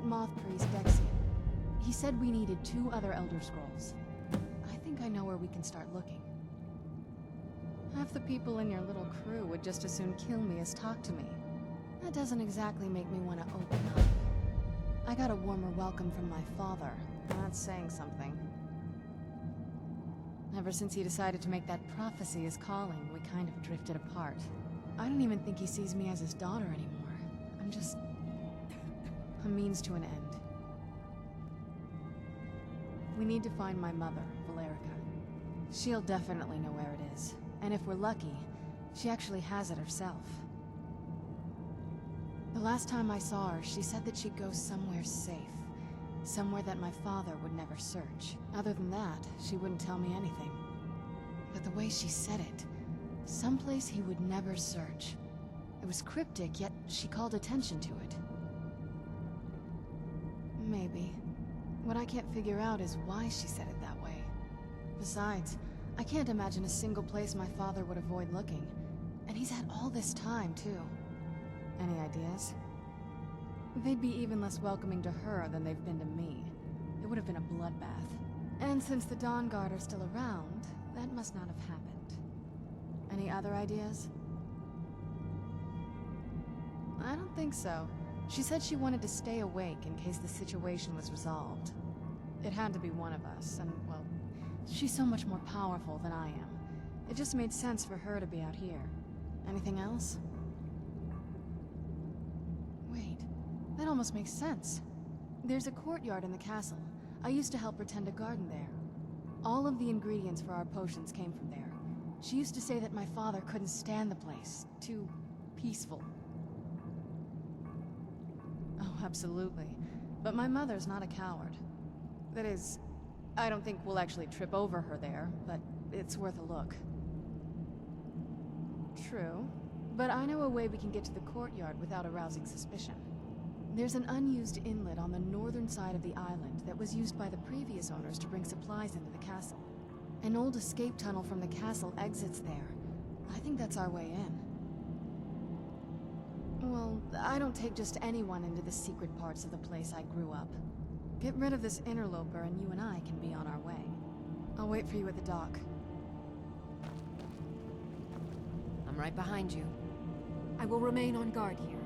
met Moth Priest Dexian. He said we needed 2 other Elder Scrolls. I think I know where we can start looking. Half the people in your little crew would just as soon kill me as talk to me. That doesn't exactly make me want to open up. I got a warmer welcome from my father. That's saying something. Ever since he decided to make that prophecy his calling, we kind of drifted apart. I don't even think he sees me as his daughter anymore. I'm just a means to an end. We need to find my mother, Valericka. She'll definitely know where it is. And if we're lucky, she actually has it herself. The last time I saw her, she said that she'd go somewhere safe. Somewhere that my father would never search. Other than that, she wouldn't tell me anything. But the way she said it, someplace he would never search. It was cryptic, yet she called attention to it. Maybe. What I can't figure out is why she said it that way. Besides, I can't imagine a single place my father would avoid looking. And he's had all this time, too. Any ideas? They'd be even less welcoming to her than they've been to me. It would have been a bloodbath. And since the Dawn Guard are still around, that must not have happened. Any other ideas? I don't think so. She said she wanted to stay awake in case the situation was resolved. It had to be one of us, and, well, she's so much more powerful than I am. It just made sense for her to be out here. Anything else? Wait, that almost makes sense. There's a courtyard in the castle. I used to help her tend a garden there. All of the ingredients for our potions came from there. She used to say that my father couldn't stand the place. Too peaceful. Oh, absolutely. But my mother's not a coward. That is, I don't think we'll actually trip over her there, but it's worth a look. True. But I know a way we can get to the courtyard without arousing suspicion. There's an unused inlet on the northern side of the island that was used by the previous owners to bring supplies into the castle. An old escape tunnel from the castle exits there. I think that's our way in. Well, I don't take just anyone into the secret parts of the place I grew up. Get rid of this interloper and you and I can be on our way. I'll wait for you at the dock. I'm right behind you. I will remain on guard here.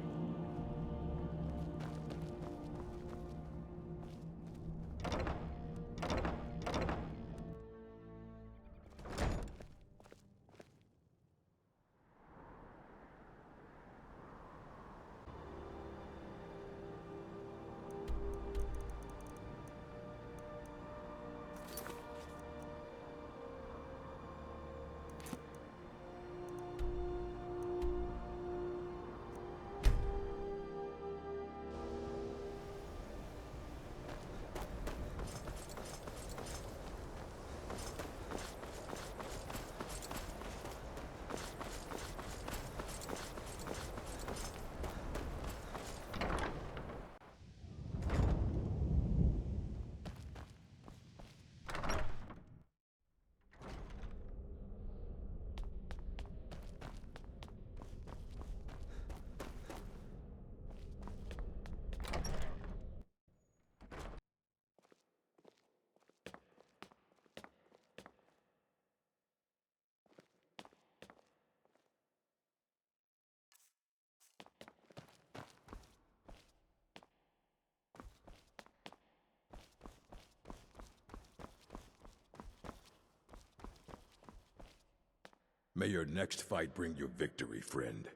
May your next fight bring you victory, friend.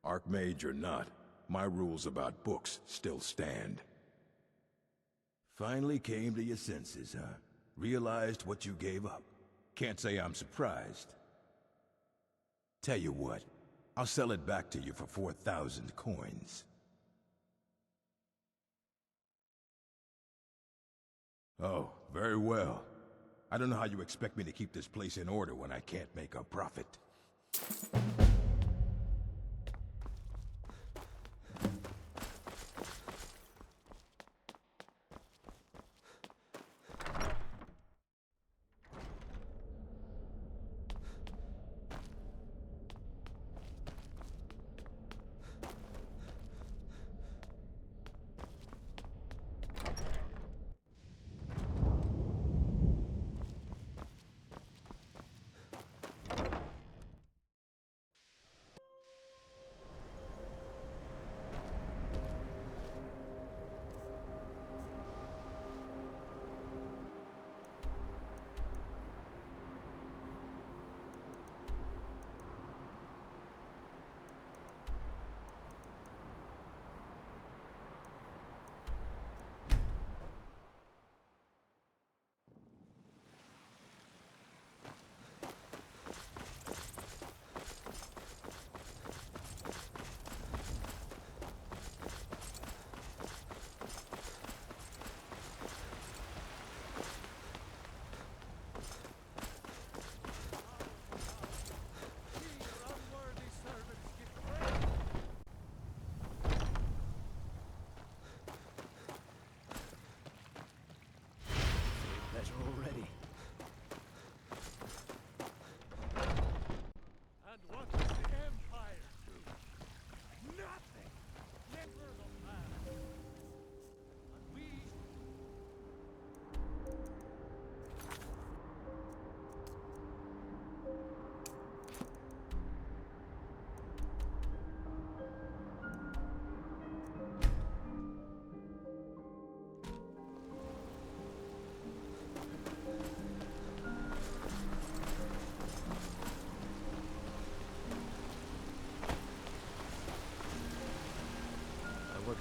Archmage or not, my rules about books still stand. Finally came to your senses, huh? Realized what you gave up. Can't say I'm surprised. Tell you what, I'll sell it back to you for 4,000 coins. Oh, very well. I don't know how you expect me to keep this place in order when I can't make a profit.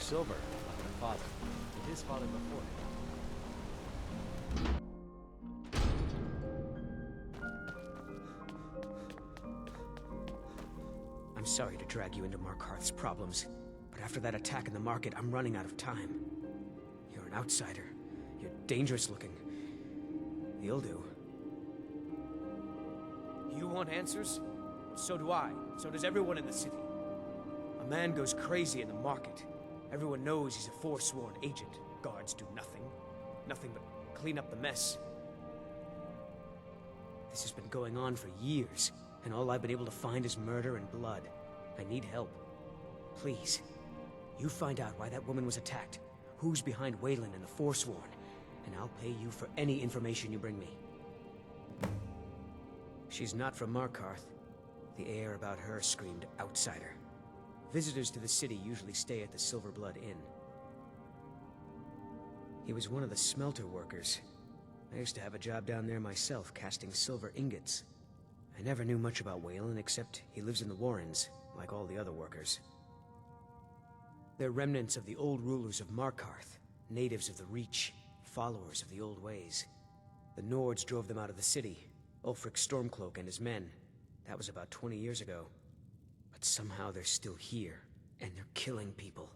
silver, like my father, and his father before him. I'm sorry to drag you into Markarth's problems, but after that attack in the market, I'm running out of time. You're an outsider. You're dangerous looking. You'll do. You want answers? So do I. So does everyone in the city. A man goes crazy in the market. Everyone knows he's a Forsworn agent. Guards do nothing. Nothing but clean up the mess. This has been going on for years, and all I've been able to find is murder and blood. I need help. Please. You find out why that woman was attacked, who's behind Wayland and the Forsworn, and I'll pay you for any information you bring me. She's not from Markarth. The air about her screamed outsider. Visitors to the city usually stay at the Silver Blood Inn. He was one of the smelter workers. I used to have a job down there myself, casting silver ingots. I never knew much about Wayland, except he lives in the Warrens, like all the other workers. They're remnants of the old rulers of Markarth, natives of the Reach, followers of the old ways. The Nords drove them out of the city, Ulfric Stormcloak and his men. That was about 20 years ago. But somehow they're still here, and they're killing people.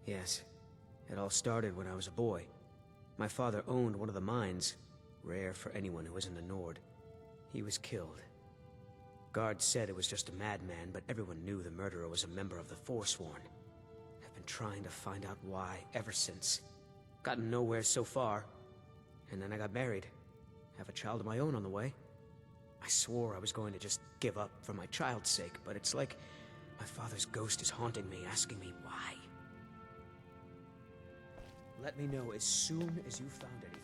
Yes, it all started when I was a boy. My father owned one of the mines, rare for anyone who isn't a Nord. He was killed. Guards said it was just a madman, but everyone knew the murderer was a member of the Forsworn. I've been trying to find out why ever since. Gotten nowhere so far. And then I got married. Have a child of my own on the way. I swore I was going to just give up for my child's sake, but it's like my father's ghost is haunting me, asking me why. Let me know as soon as you found anything.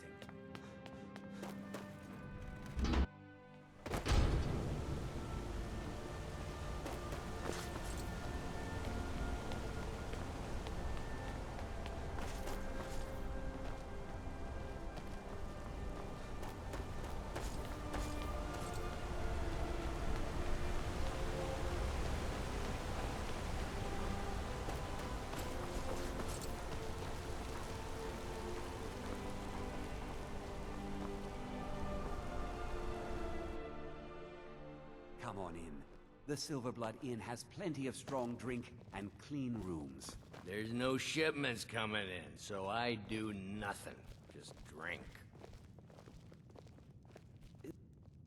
Come on in. The Silverblood Inn has plenty of strong drink and clean rooms. There's no shipments coming in, so I do nothing. Just drink.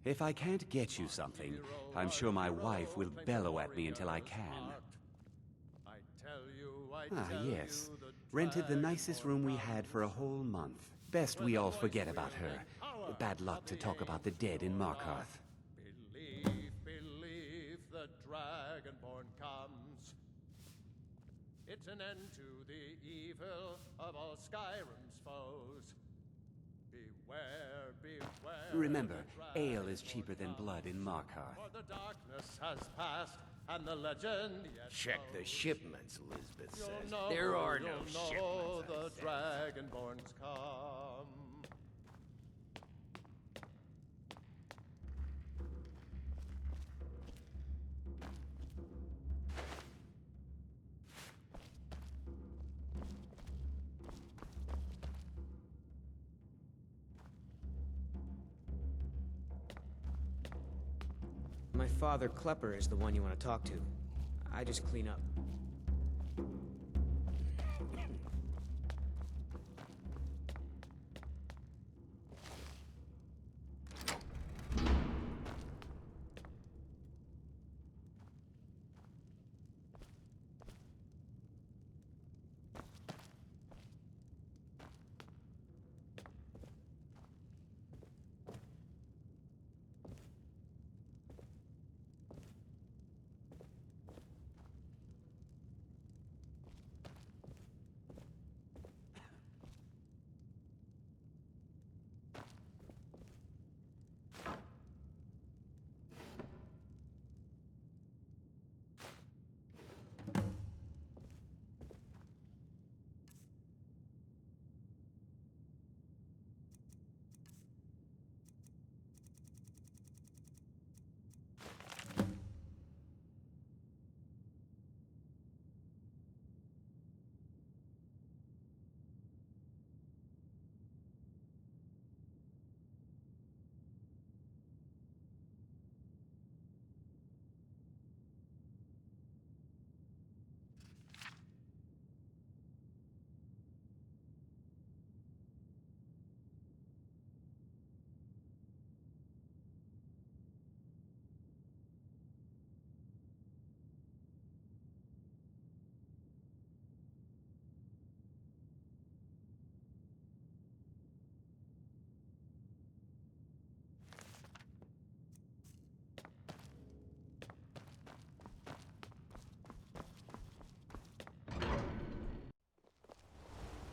If I can't get you something, I'm sure my wife will bellow at me until I can. Ah, yes. Rented the nicest room we had for a whole month. Best we all forget about her. Bad luck to talk about the dead in Markarth. The Dragonborn comes. It's an end to the evil of all Skyrim's foes. Beware, beware. Remember, ale is cheaper than blood in Markarth. For the darkness has passed, and the legend yet Check the knows. shipments, Elizabeth You'll says. know, There are no you'll know shipments. the I said. Dragonborns come. My father, Klepper, is the one you want to talk to. I just clean up.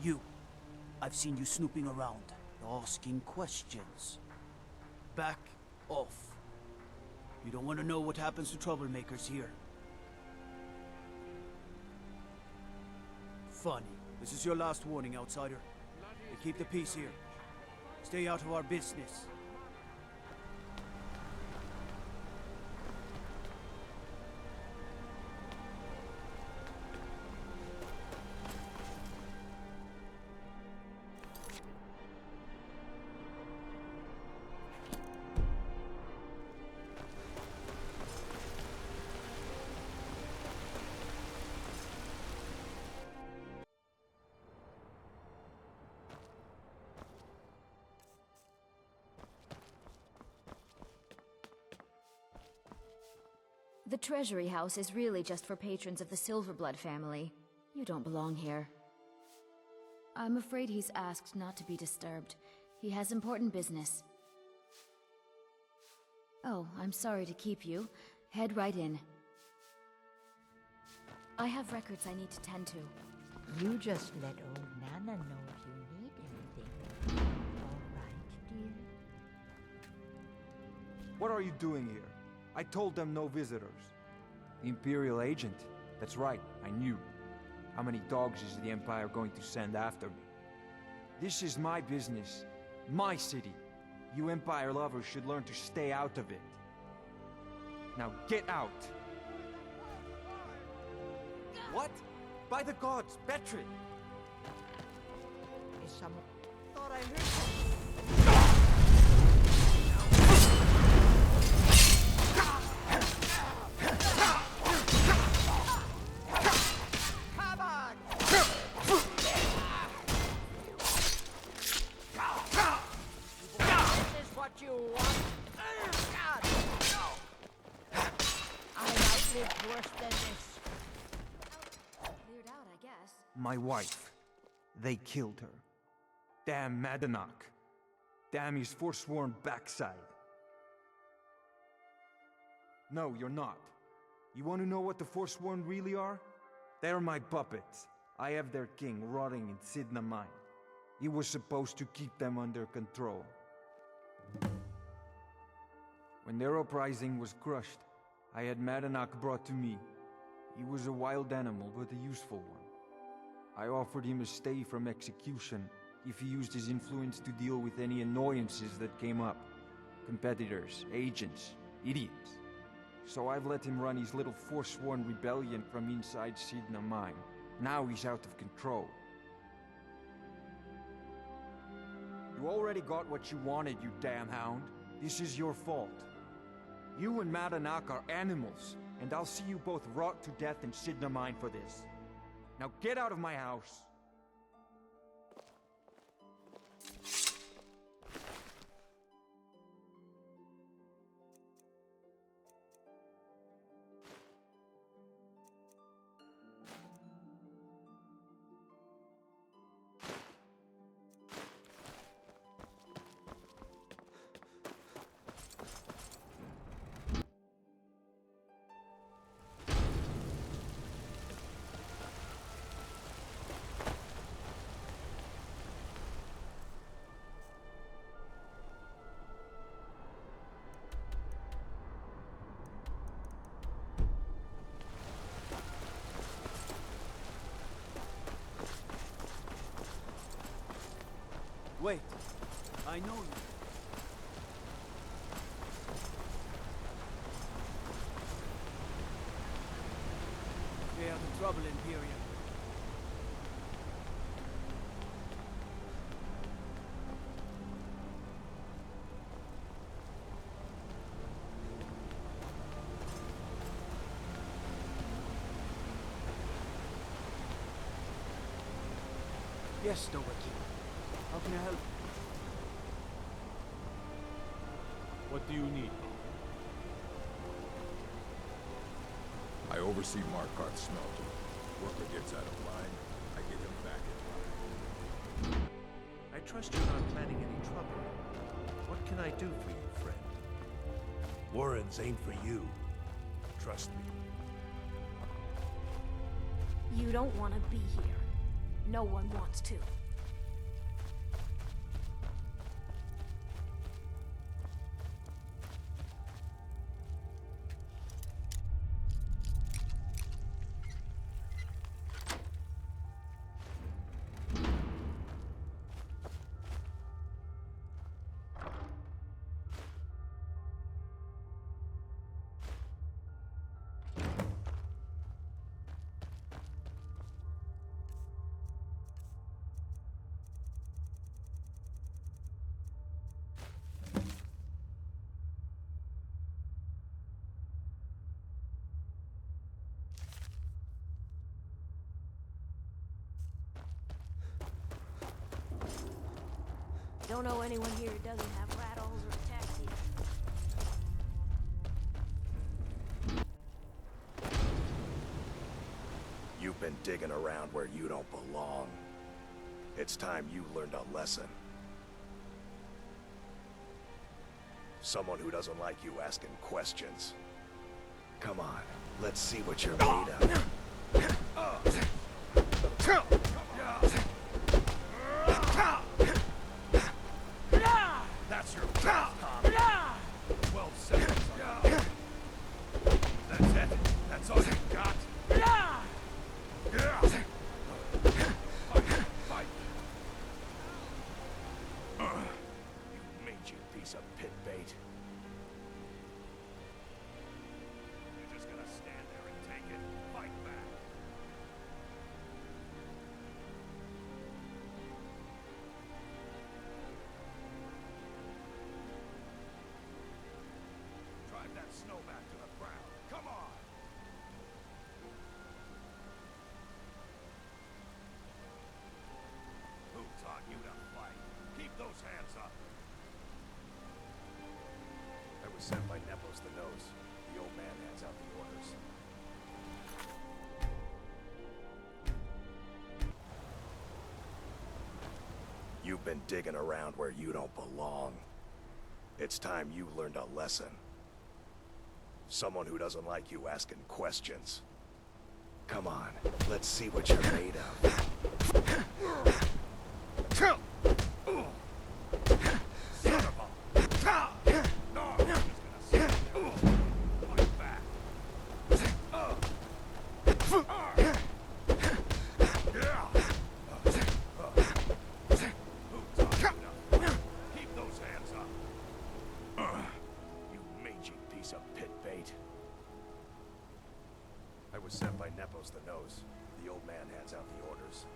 You. I've seen you snooping around, asking questions. Back off. You don't want to know what happens to troublemakers here. Funny. This is your last warning, outsider. We keep the peace here. Stay out of our business. The Treasury House is really just for patrons of the Silverblood family. You don't belong here. I'm afraid he's asked not to be disturbed. He has important business. Oh, I'm sorry to keep you. Head right in. I have records I need to tend to. You just let old Nana know if you need anything. All right, dear? What are you doing here? I told them no visitors. The Imperial agent. That's right, I knew. How many dogs is the Empire going to send after me? This is my business. My city. You Empire lovers should learn to stay out of it. Now get out! What? By the gods, Betrid! Is someone... Thought I heard something. My wife. They killed her. Damn Madanach. Damn his forsworn backside. No, you're not. You want to know what the Forsworn really are? They're my puppets. I have their king rotting in Cidhna mine. He was supposed to keep them under control. When their uprising was crushed, I had Madanach brought to me. He was a wild animal, but a useful one. I offered him a stay from execution if he used his influence to deal with any annoyances that came up. Competitors, agents, idiots. So I've let him run his little Forsworn rebellion from inside Cidhna mine. Now he's out of control. You already got what you wanted, you damn hound. This is your fault. You and Madanach are animals, and I'll see you both rot to death in Cidhna mine for this. Now get out of my house! Wait, I know you. Stay out of trouble, Imperium. Yes, Stoic. How can I help? What do you need? I oversee Markarth's smelter. Worker gets out of line, I get him back in line. I trust you're not planning any trouble. What can I do for you, friend? Warrens ain't for you. Trust me. You don't want to be here. No one wants to. Don't know anyone here who doesn't have rattles or a taxi. You've been digging around where you don't belong. It's time you learned a lesson. Someone who doesn't like you asking questions. Come on, let's see what you're made of. That's your best, Tommy. Well said, son. That's it. That's all you got. Fight. You mangy piece of pit bait. You're just gonna stand there and take it. Fight back. Drive that snow back to the ground. Come on! Who taught you to fight? Keep those hands up! I was sent by Nepos the Nose. The old man hands out the orders. You've been digging around where you don't belong. It's time you learned a lesson. Someone who doesn't like you asking questions. Come on, let's see what you're made of. Son of a... No, I'm just gonna stand there. Fight back. Who taught you to... Keep those hands up. You mangy piece of pit bait. I was sent by Nepos the Nose. The old man hands out the orders.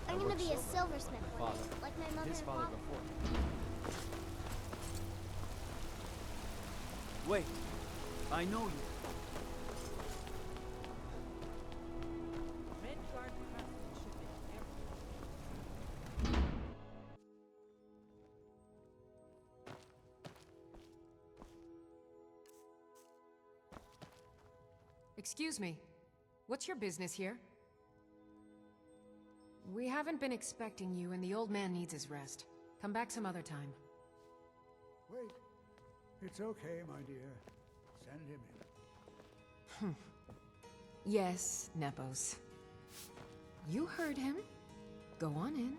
I'm gonna be a silversmith one day, like my mother and father. Wait, I know you. Excuse me. What's your business here? We haven't been expecting you, and the old man needs his rest. Come back some other time. Wait. It's okay, my dear. Send him in. Yes, Nepos. You heard him. Go on in.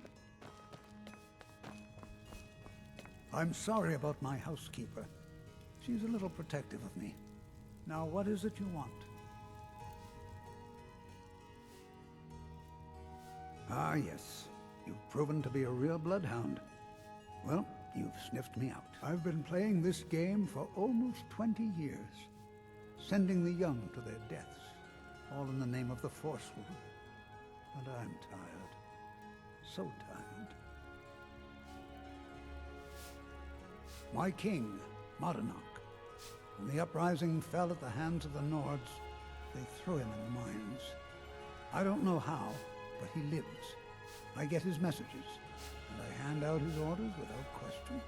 I'm sorry about my housekeeper. She's a little protective of me. Now, what is it you want? Ah, yes. You've proven to be a real bloodhound. Well, you've sniffed me out. I've been playing this game for almost 20 years, sending the young to their deaths, all in the name of the Forsworn. And I'm tired. So tired. My king, Madanach, when the uprising fell at the hands of the Nords, they threw him in the mines. I don't know how, but he lives. I get his messages, and I hand out his orders without question.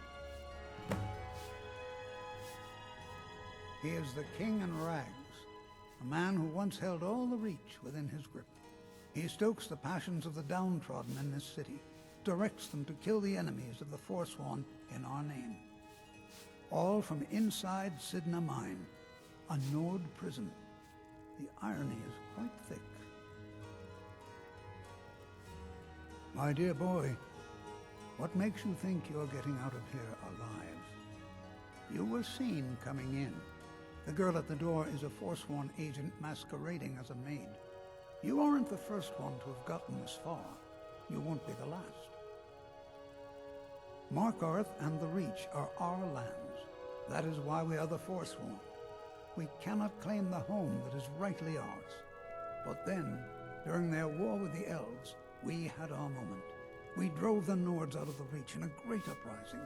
He is the king in rags, a man who once held all the Reach within his grip. He stokes the passions of the downtrodden in this city, directs them to kill the enemies of the Forsworn in our name. All from inside Cidhna mine, a Nord prison. The irony is quite thick. My dear boy, what makes you think you're getting out of here alive? You were seen coming in. The girl at the door is a Forsworn agent masquerading as a maid. You aren't the first one to have gotten this far. You won't be the last. Markarth and the Reach are our lands. That is why we are the Forsworn. We cannot claim the home that is rightly ours. But then, during their war with the elves, we had our moment. We drove the Nords out of the Reach in a great uprising.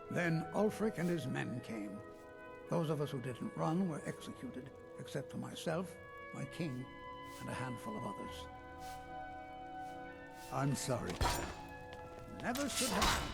Then Ulfric and his men came. Those of us who didn't run were executed, except for myself, my king, and a handful of others. I'm sorry. Never should have come here.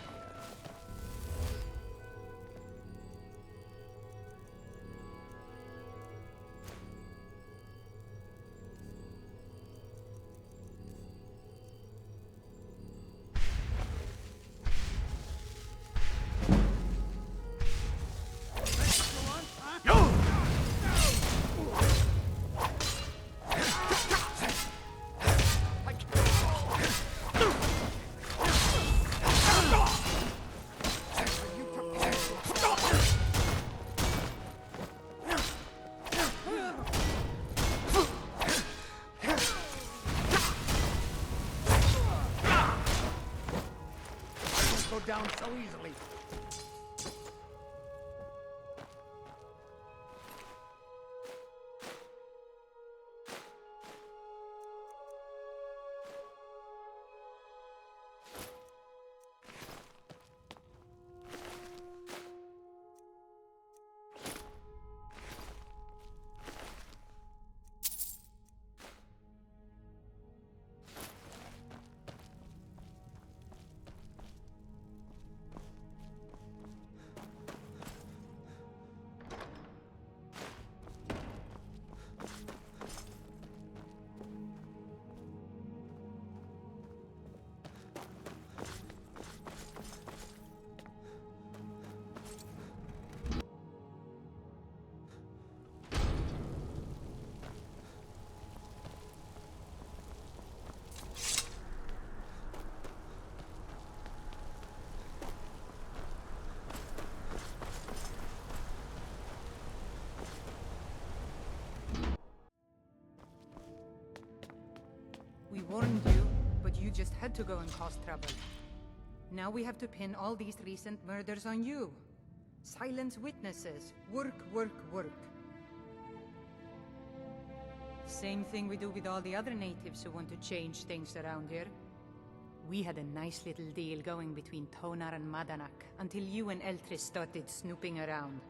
Down so easily. We warned you, but you just had to go and cause trouble. Now we have to pin all these recent murders on you. Silence witnesses. Work, work, work. Same thing we do with all the other natives who want to change things around here. We had a nice little deal going between Tonar and Madanach until you and Eltris started snooping around.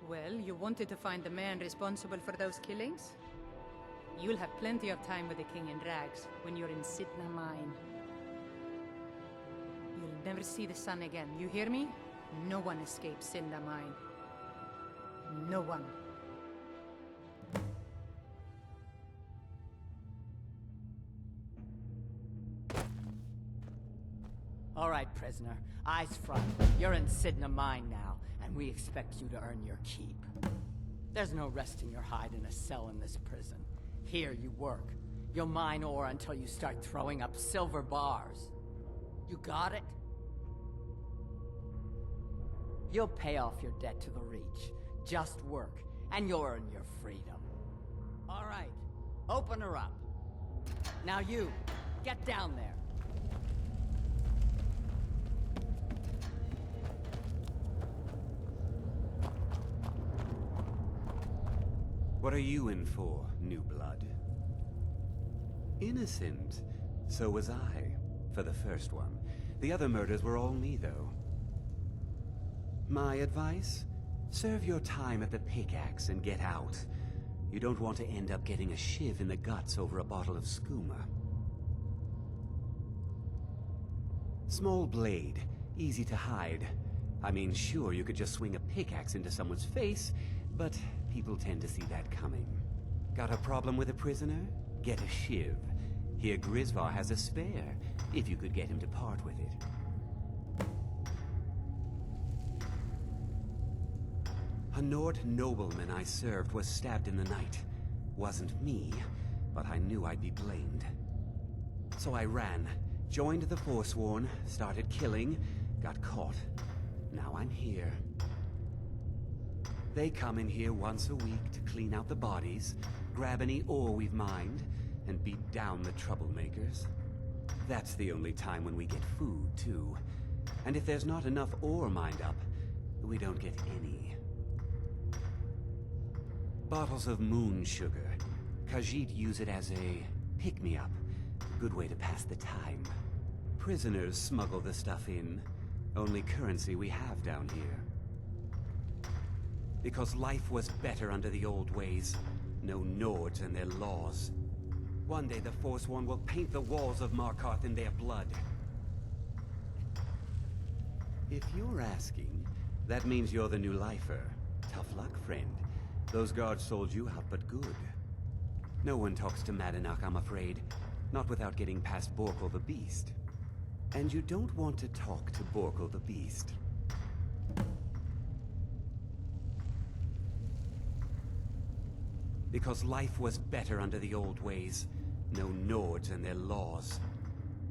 Well, you wanted to find the man responsible for those killings? You'll have plenty of time with the King in Rags when you're in Cidhna Mine. You'll never see the sun again, you hear me? No one escapes Cidhna Mine. No one. All right, prisoner. Eyes front. You're in Cidhna Mine now, and we expect you to earn your keep. There's no resting your hide in a cell in this prison. Here you work. You'll mine ore until you start throwing up silver bars. You got it? You'll pay off your debt to the Reach. Just work, and you'll earn your freedom. All right, open her up. Now you, get down there. What are you in for, new blood? Innocent. So was I, for the first one. The other murders were all me, though. My advice? Serve your time at the pickaxe and get out. You don't want to end up getting a shiv in the guts over a bottle of skooma. Small blade, easy to hide. I mean, sure, you could just swing a pickaxe into someone's face, but people tend to see that coming. Got a problem with a prisoner? Get a shiv. Here Grisvar has a spare, if you could get him to part with it. A Nord nobleman I served was stabbed in the night. Wasn't me, but I knew I'd be blamed. So I ran, joined the Forsworn, started killing, got caught. Now I'm here. They come in here once a week to clean out the bodies, grab any ore we've mined, and beat down the troublemakers. That's the only time when we get food, too. And if there's not enough ore mined up, we don't get any. Bottles of moon sugar. Khajiit use it as a pick-me-up. Good way to pass the time. Prisoners smuggle the stuff in. Only currency we have down here. Because life was better under the old ways. No Nords and their laws. One day the Forsworn will paint the walls of Markarth in their blood. If you're asking, that means you're the new lifer. Tough luck, friend. Those guards sold you out, but good. No one talks to Madanach, I'm afraid. Not without getting past Borkul the Beast. And you don't want to talk to Borkul the Beast. Because life was better under the old ways. No Nords and their laws.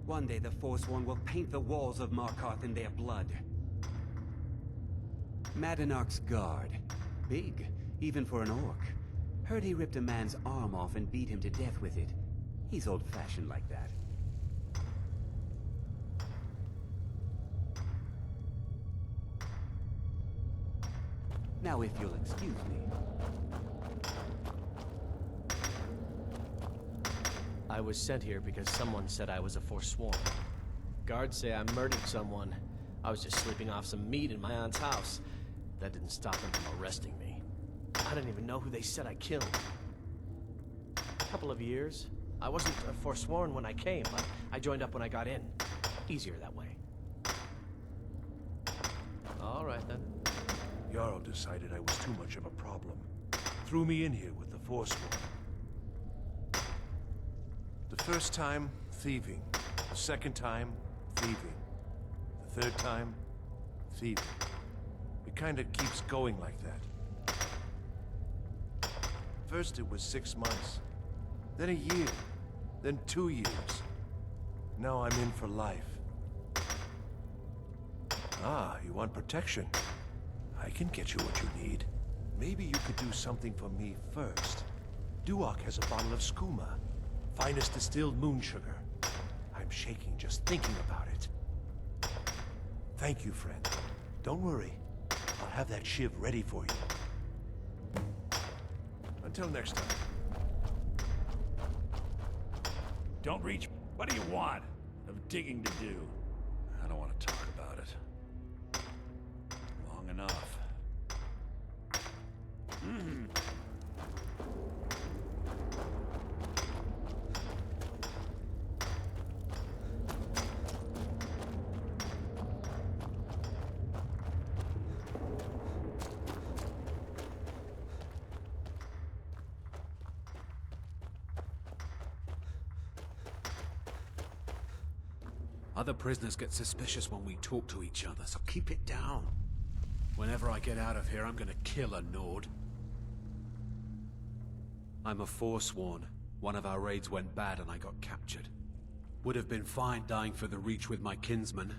One day the Forsworn will paint the walls of Markarth in their blood. Madanach's guard. Big, even for an orc. Heard he ripped a man's arm off and beat him to death with it. He's old-fashioned like that. Now if you'll excuse me. I was sent here because someone said I was a Forsworn. Guards say I murdered someone. I was just sleeping off some meat in my aunt's house. That didn't stop them from arresting me. I didn't even know who they said I killed. A couple of years. I wasn't a Forsworn when I came, but I joined up when I got in. Easier that way. All right, then. Jarl decided I was too much of a problem. Threw me in here with the Forsworn. The first time, thieving. The second time, thieving. The third time, thieving. It kinda keeps going like that. First it was 6 months, then a year, then 2 years. Now I'm in for life. Ah, you want protection? I can get you what you need. Maybe you could do something for me first. Duak has a bottle of skooma. Finest distilled moon sugar. I'm shaking just thinking about it. Thank you, friend. Don't worry. I'll have that shiv ready for you. Until next time. Don't reach. What do you want? I've digging to do. I don't want to talk about it. Long enough. Other prisoners get suspicious when we talk to each other, so keep it down. Whenever I get out of here, I'm gonna kill a Nord. I'm a Forsworn. One of our raids went bad and I got captured. Would have been fine dying for the Reach with my kinsmen,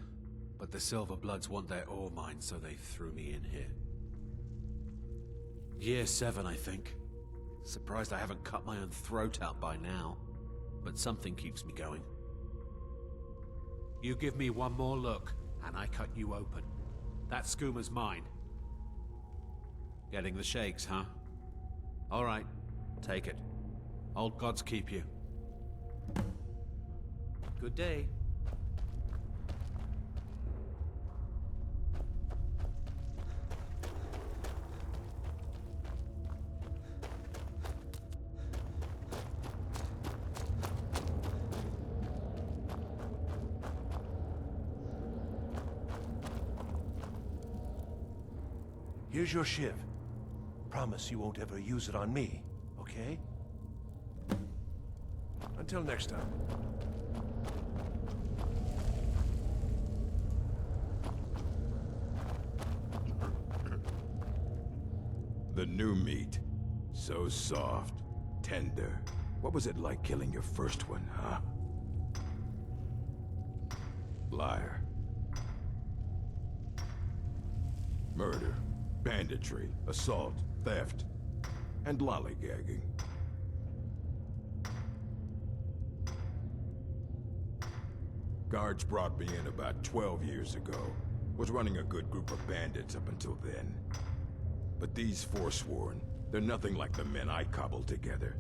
but the Silverbloods want their ore mines, so they threw me in here. Year 7, I think. Surprised I haven't cut my own throat out by now, but something keeps me going. You give me one more look, and I cut you open. That skooma's mine. Getting the shakes, huh? All right, take it. Old gods keep you. Good day. Here's your shiv. Promise you won't ever use it on me, okay? Until next time. The new meat. So soft, tender. What was it like killing your first one, huh? Liar. Murder. Banditry, assault, theft, and lollygagging. Guards brought me in about 12 years ago. Was running a good group of bandits up until then. But these Forsworn, they're nothing like the men I cobbled together.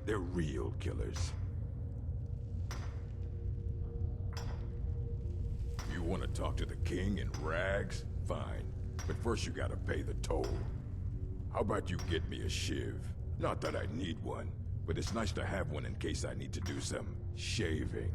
They're real killers. You want to talk to the king in rags? Fine. But first you gotta pay the toll. How about you get me a shiv? Not that I need one, but it's nice to have one in case I need to do some shaving.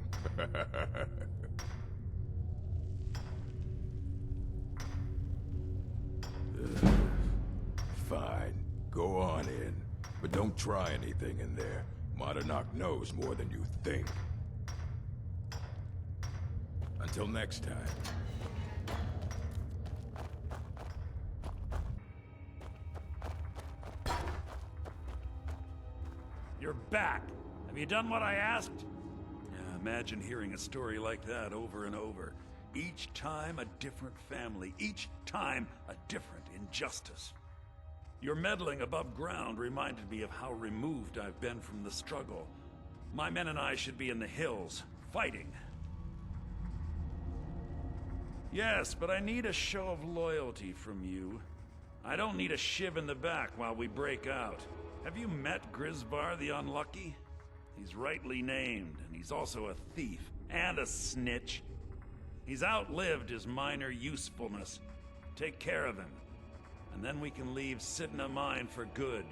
Fine. Go on in. But don't try anything in there. Madanach knows more than you think. Until next time. You're back. Have you done what I asked? Yeah, imagine hearing a story like that over and over. Each time a different family, each time a different injustice. Your meddling above ground reminded me of how removed I've been from the struggle. My men and I should be in the hills, fighting. Yes, but I need a show of loyalty from you. I don't need a shiv in the back while we break out. Have you met Grisvar the Unlucky? He's rightly named, and he's also a thief and a snitch. He's outlived his minor usefulness. Take care of him, and then we can leave Cidhna mine for good.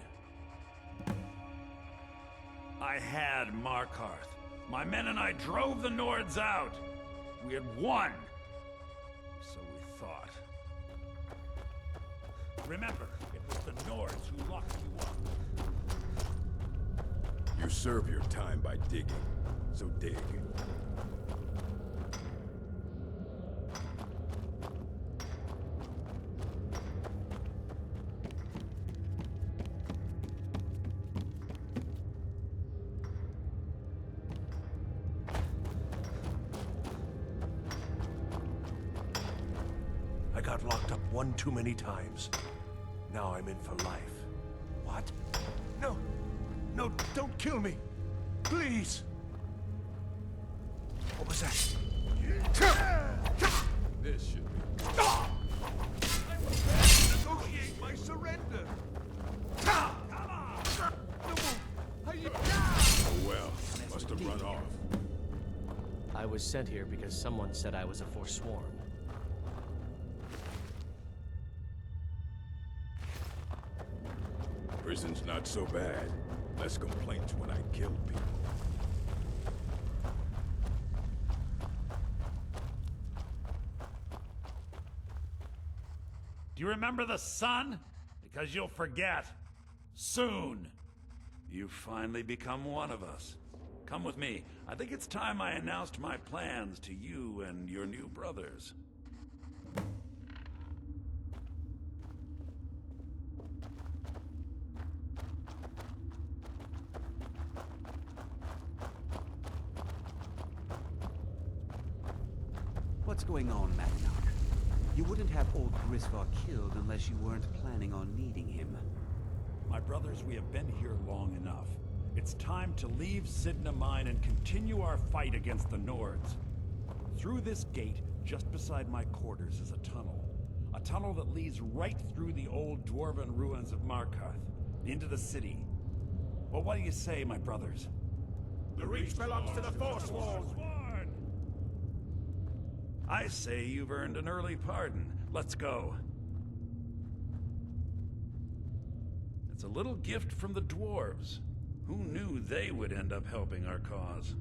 I had Markarth. My men and I drove the Nords out. We had won. So we thought. Remember, it was the Nords who locked you up. You serve your time by digging, so dig. I got locked up one too many times. Now I'm in for life. What? No! No, don't kill me! Please! What was that? This should be... I will negotiate my surrender! Oh well, must have run off. I was sent here because someone said I was a Forsworn. Prison's not so bad. Less complaints when I kill people. Do you remember the sun? Because you'll forget. Soon. You've finally become one of us. Come with me. I think it's time I announced my plans to you and your new brothers. What's going on, Madanach? You wouldn't have old Grisvar killed unless you weren't planning on needing him. My brothers, we have been here long enough. It's time to leave Cidhna mine and continue our fight against the Nords. Through this gate, just beside my quarters, is a tunnel. A tunnel that leads right through the old dwarven ruins of Markarth, into the city. Well, what do you say, my brothers? The Reach belongs to the Forsworn! I say you've earned an early pardon. Let's go. It's a little gift from the dwarves. Who knew they would end up helping our cause?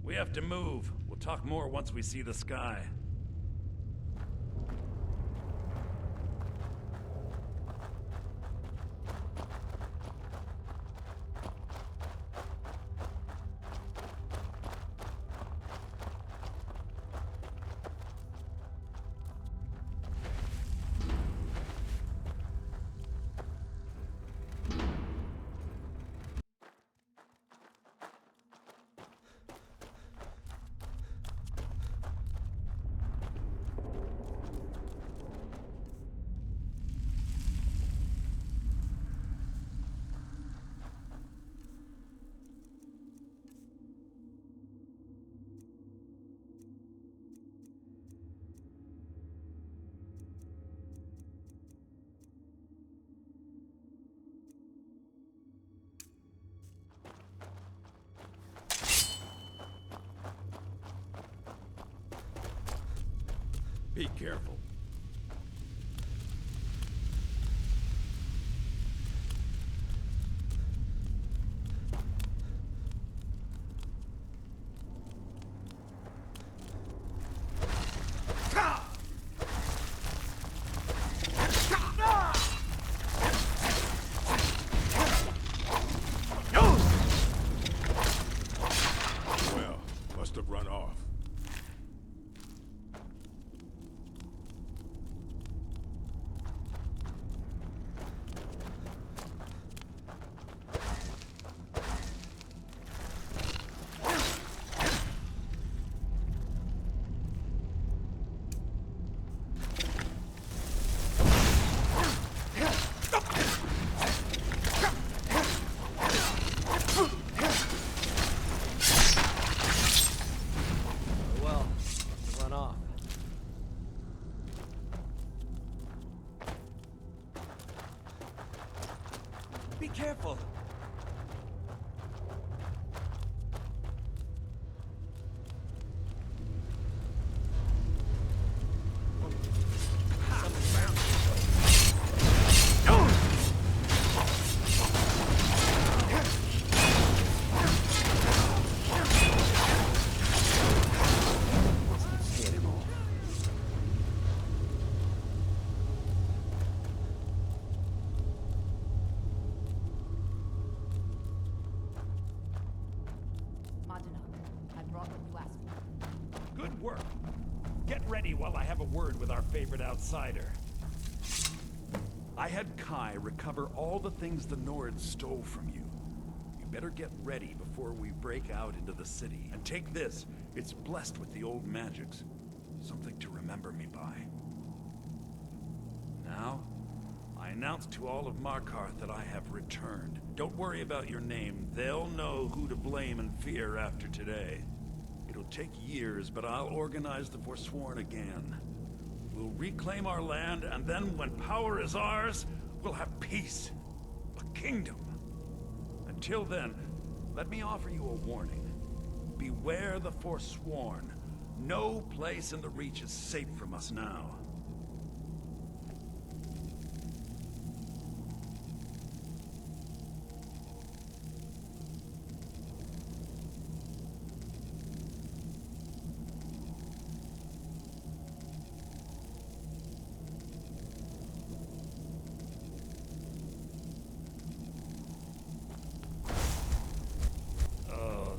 We have to move. We'll talk more once we see the sky. Be careful. Careful! Good work. Get ready while I have a word with our favorite outsider. I had Kai recover all the things the Nords stole from you. You better get ready before we break out into the city. And take this. It's blessed with the old magics. Something to remember me by. Now, I announce to all of Markarth that I have returned. Don't worry about your name. They'll know who to blame and fear after today. It'll take years, but I'll organize the Forsworn again. We'll reclaim our land, and then when power is ours, we'll have peace. A kingdom. Until then, let me offer you a warning. Beware the Forsworn. No place in the Reach is safe from us now.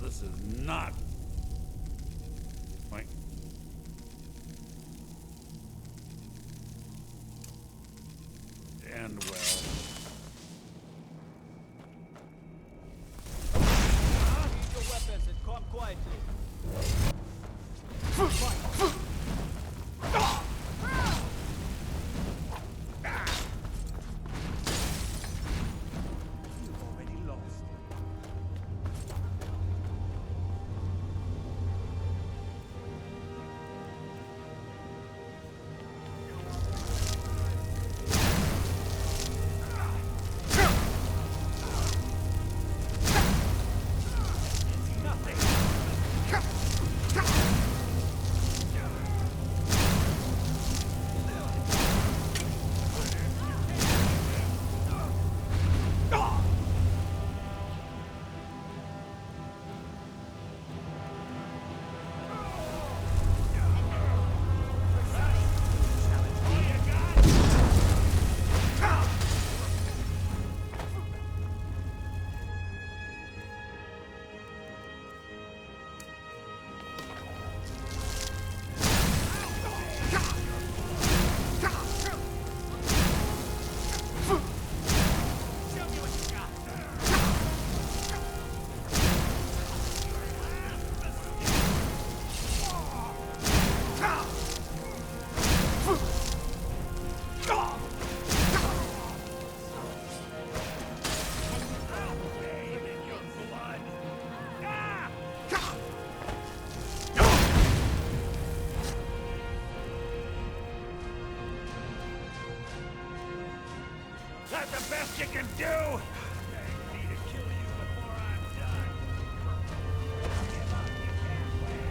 This is not... Wait. And well... Use your weapons and come quietly. That's the best you can do! I need to kill you before I'm done. Give up, you can't win.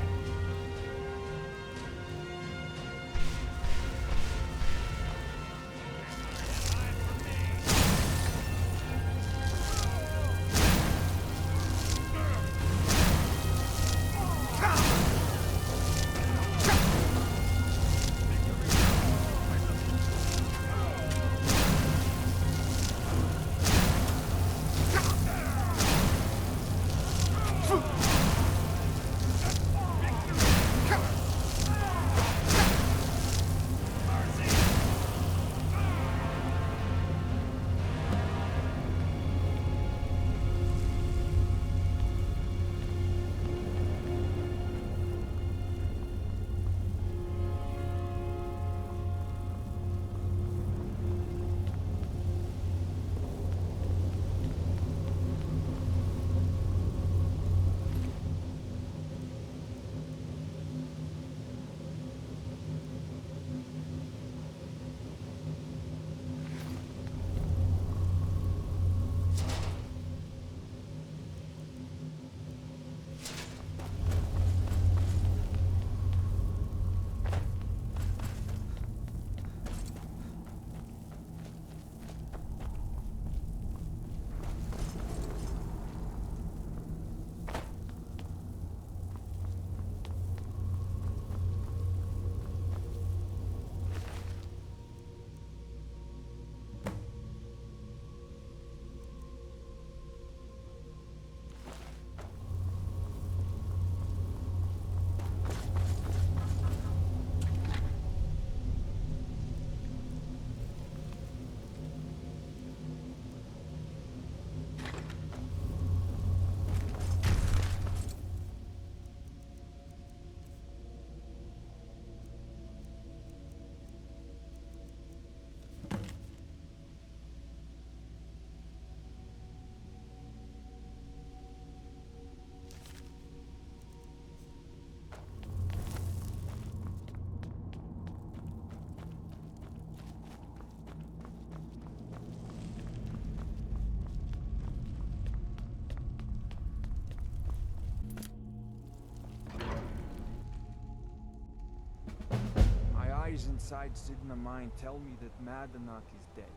inside Cidhna mine tell me that Madanach is dead.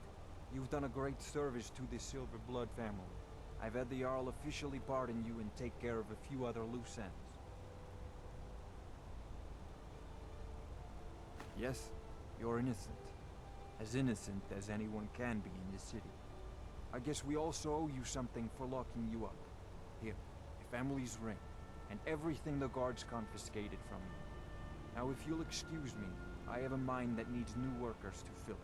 You've done a great service to the Silver Blood family. I've had the Jarl officially pardon you and take care of a few other loose ends. Yes, you're innocent. As innocent as anyone can be in this city. I guess we also owe you something for locking you up. Here, your family's ring, and everything the guards confiscated from you. Now if you'll excuse me, I have a mine that needs new workers to fill it.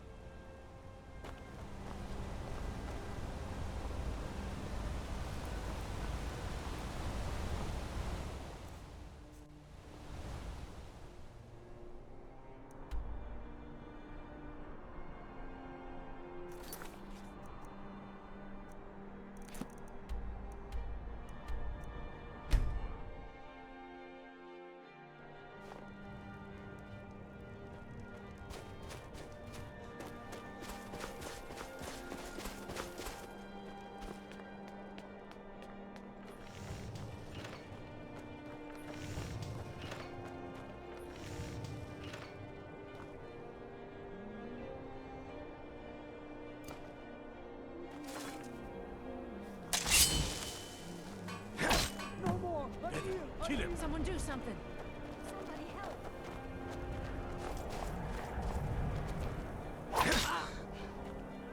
Kill him! Someone do something! Somebody help!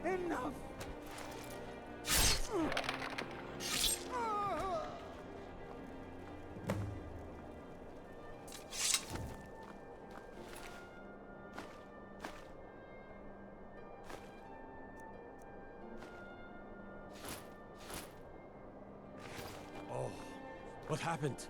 Enough! Oh, what happened?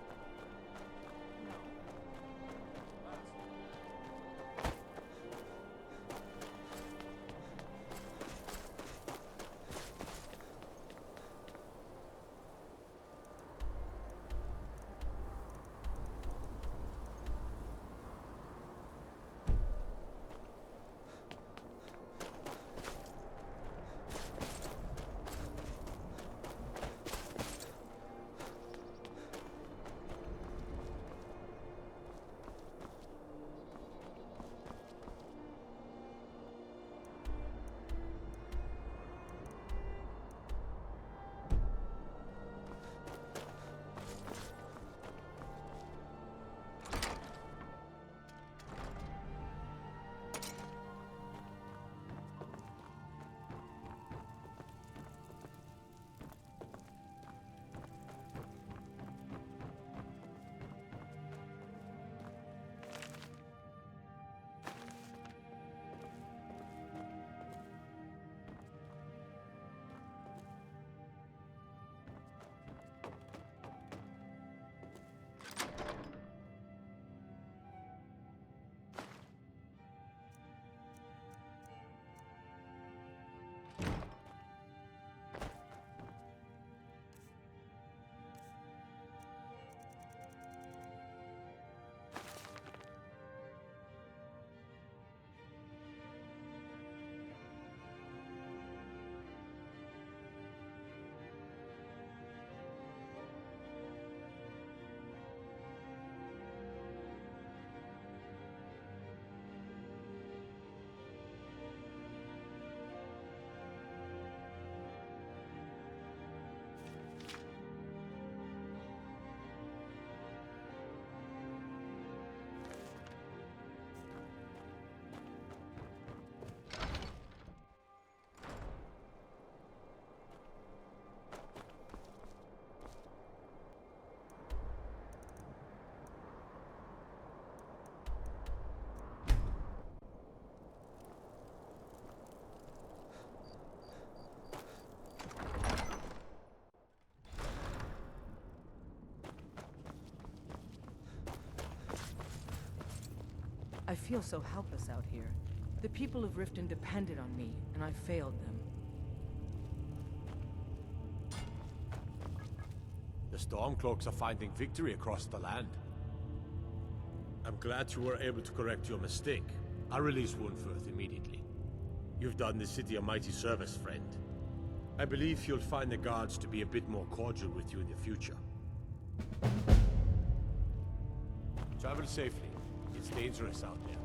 I feel so helpless out here. The people of Riften depended on me, and I failed them. The Stormcloaks are finding victory across the land. I'm glad you were able to correct your mistake. I'll release Winterhold immediately. You've done the city a mighty service, friend. I believe you'll find the guards to be a bit more cordial with you in the future. Travel safely. It's dangerous out there.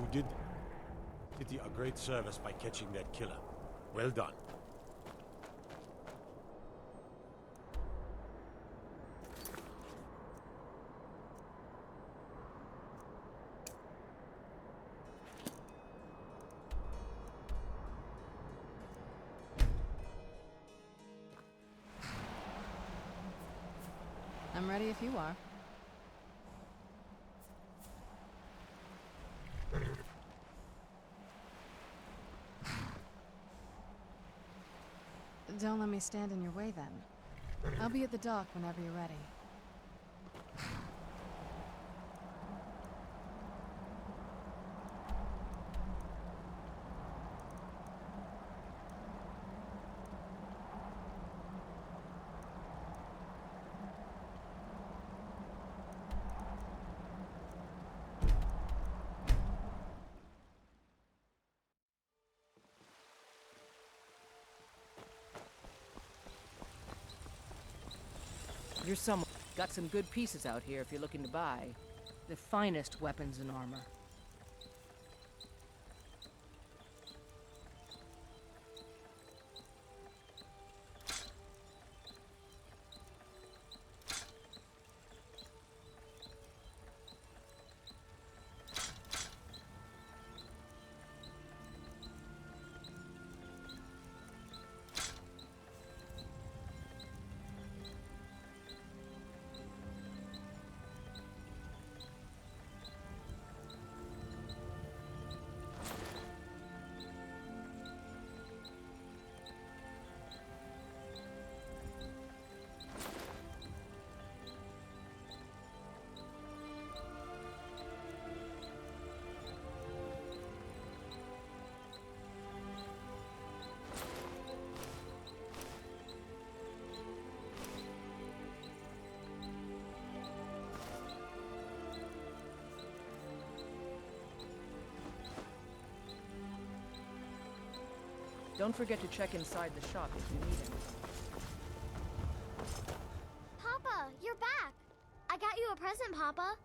You did City a great service by catching that killer. Well done. I'm ready if you are. Don't let me stand in your way then. I'll be at the dock whenever you're ready. You're someone. Got some good pieces out here if you're looking to buy. The finest weapons and armor. Don't forget to check inside the shop if you need anything. Papa, you're back! I got you a present, Papa.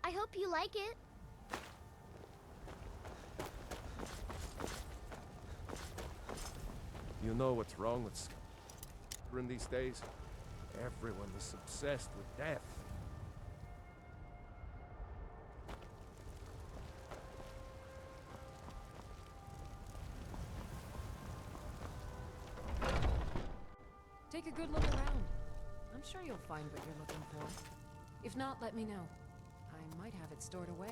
I hope you like it. You know what's wrong with Skyrim these days? Everyone is obsessed with death. Take a good look around. I'm sure you'll find what you're looking for. If not, let me know. I might have it stored away.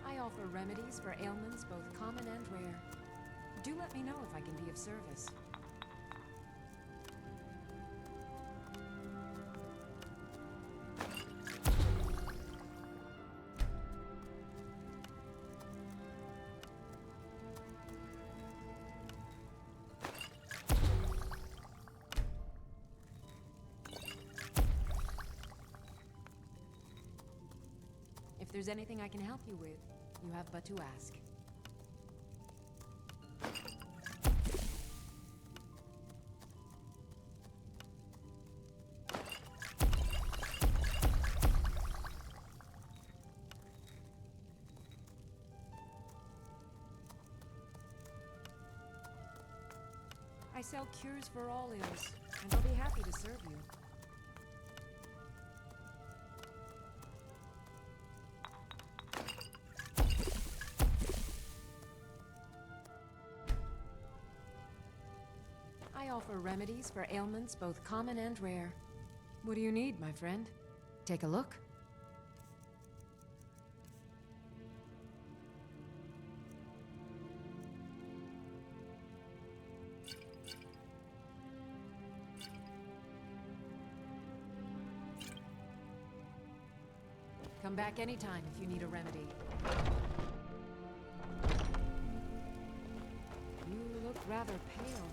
I offer remedies for ailments both common and rare. Do let me know if I can be of service. If there's anything I can help you with, you have but to ask. I sell cures for all ills, and I'll be happy to serve you. I offer remedies for ailments both common and rare. What do you need, my friend? Take a look. Come back anytime if you need a remedy. You look rather pale.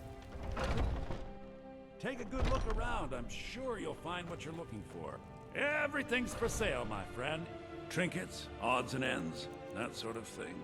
Take a good look around. I'm sure you'll find what you're looking for. Everything's for sale, my friend. Trinkets, odds and ends, that sort of thing.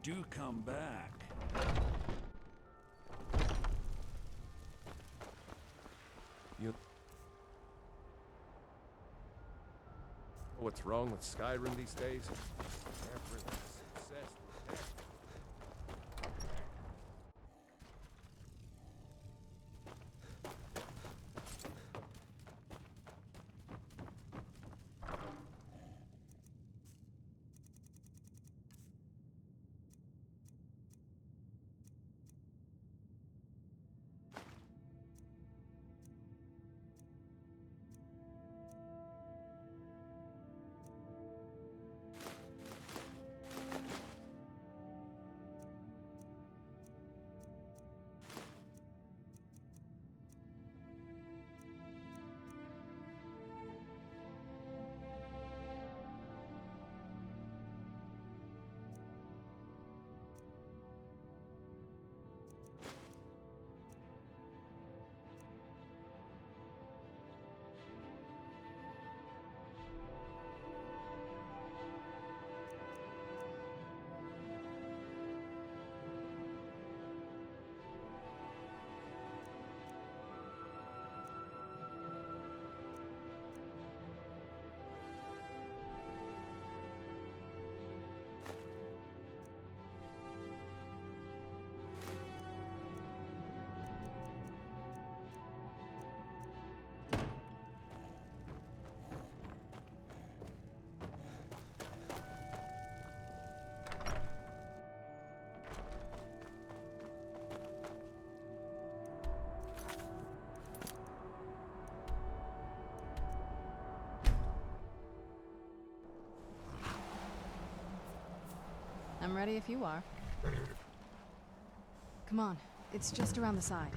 do come back. What's wrong with Skyrim these days? Everyone's obsessed with death. I'm ready if you are. Come on, it's just around the side.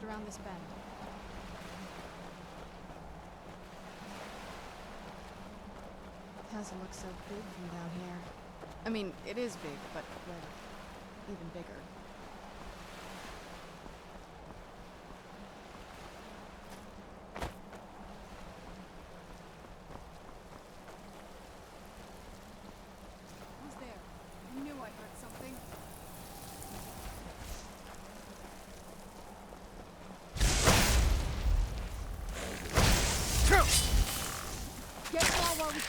Around this bend. The castle looks so big from down here. I mean, it is big, but like, even bigger. Who's there? I knew I heard something. While we can.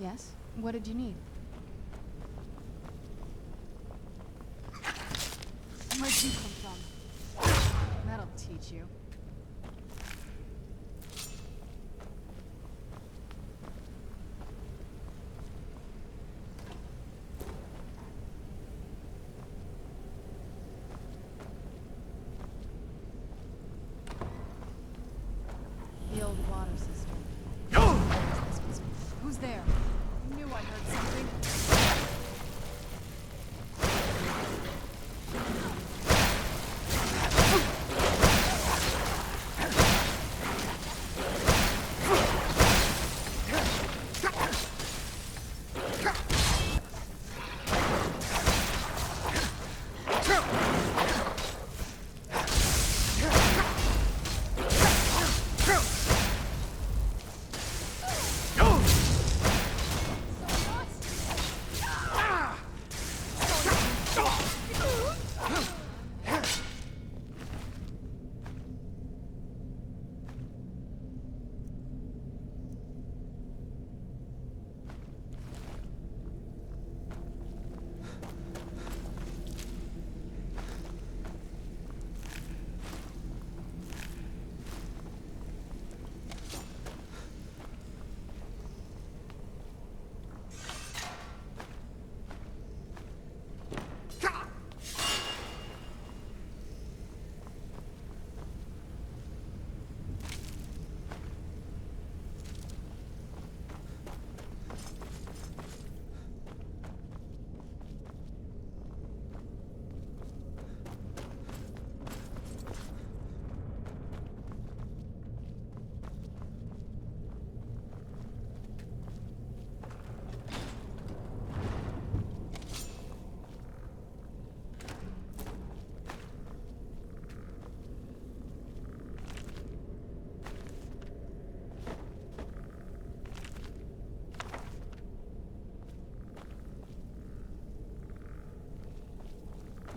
Yes? What did you need? Where'd you come from? That'll teach you. The old water system. Who's there? I knew I heard something.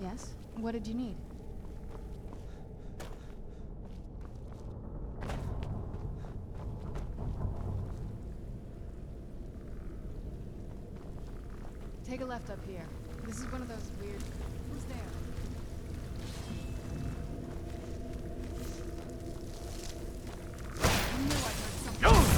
Yes? What did you need? Take a left up here. This is one of those weird... Who's there? I knew I heard something.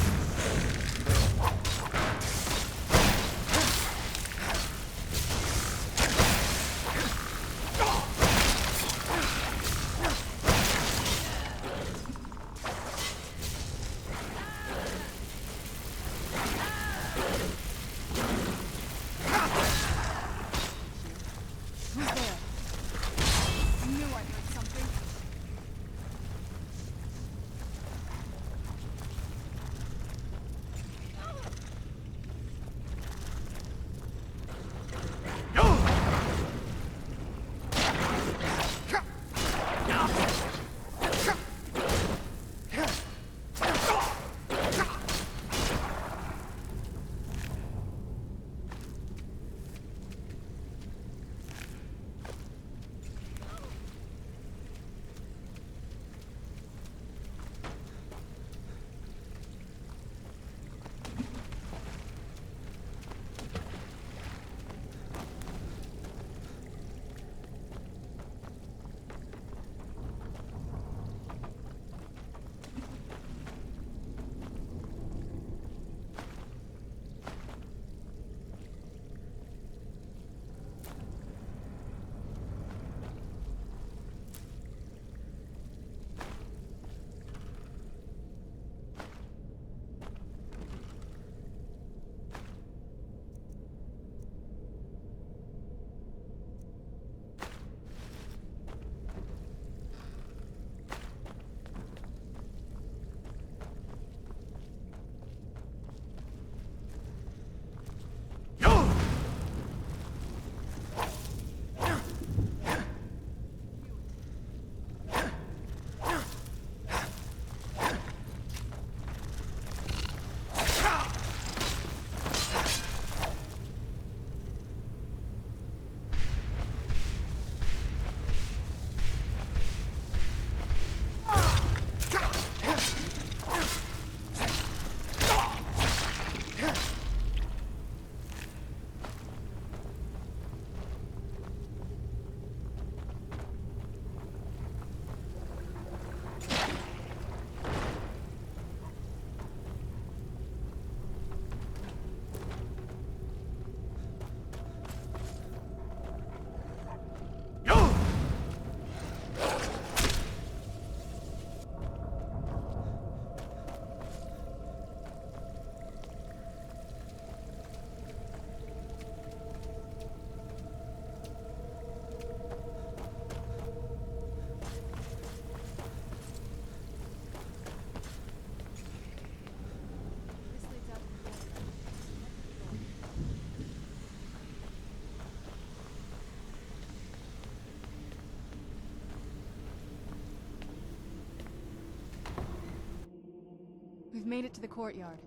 We've made it to the courtyard.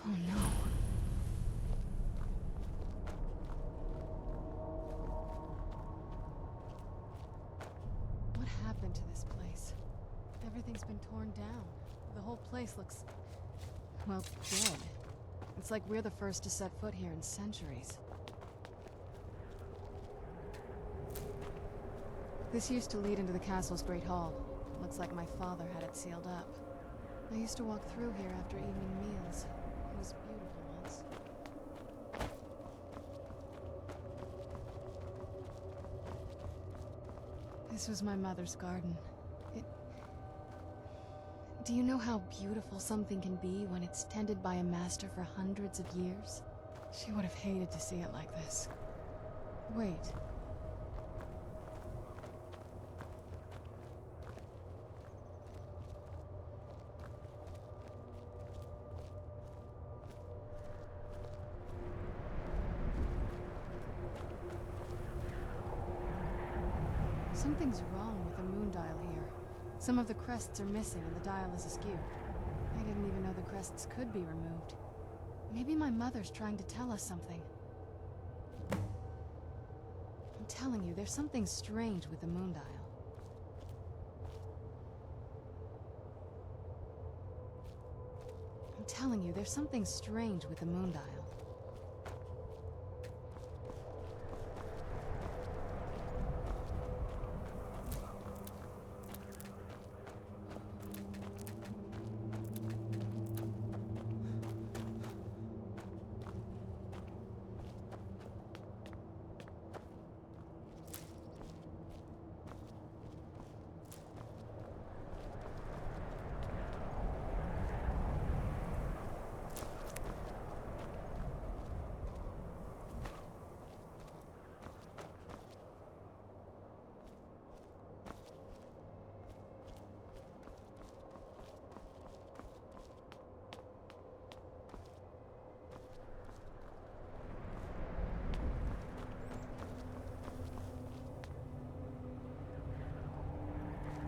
Oh no. What happened to this place? Everything's been torn down. The whole place looks, well, dead. It's like we're the first to set foot here in centuries. This used to lead into the castle's great hall. Looks like my father had it sealed up. I used to walk through here after evening meals. It was beautiful once. This was my mother's garden. Do you know how beautiful something can be when it's tended by a master for hundreds of years? She would have hated to see it like this. Wait. Something's wrong with the moon dial here. Some of the crests are missing and the dial is askew. I didn't even know the crests could be removed. Maybe my mother's trying to tell us something. I'm telling you, there's something strange with the moon dial. I'm telling you, there's something strange with the moon dial.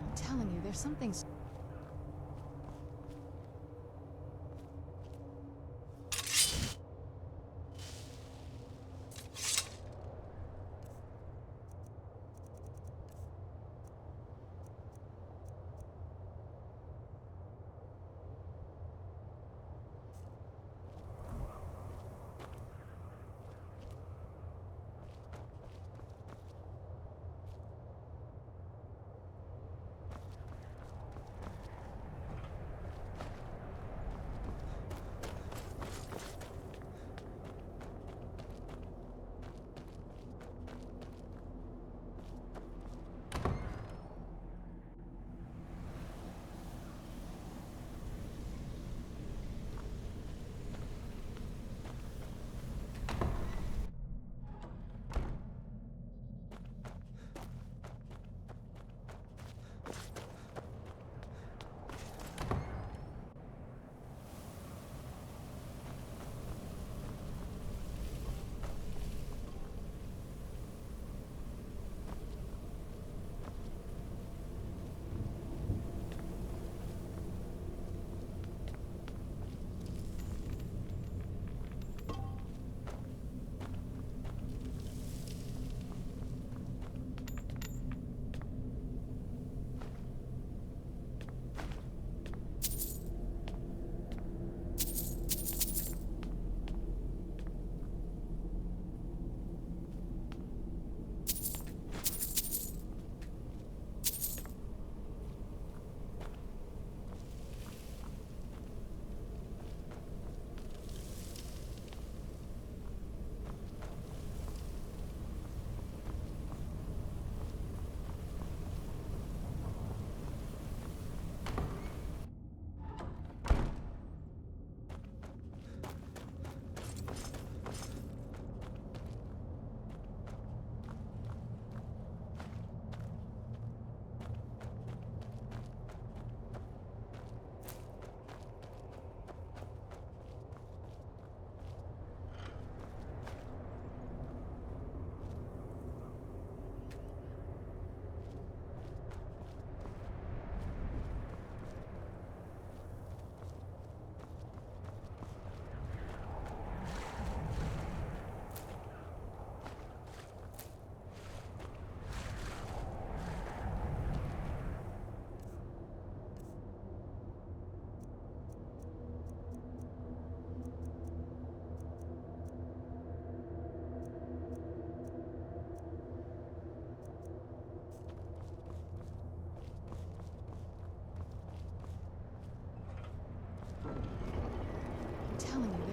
I'm telling you, there's something...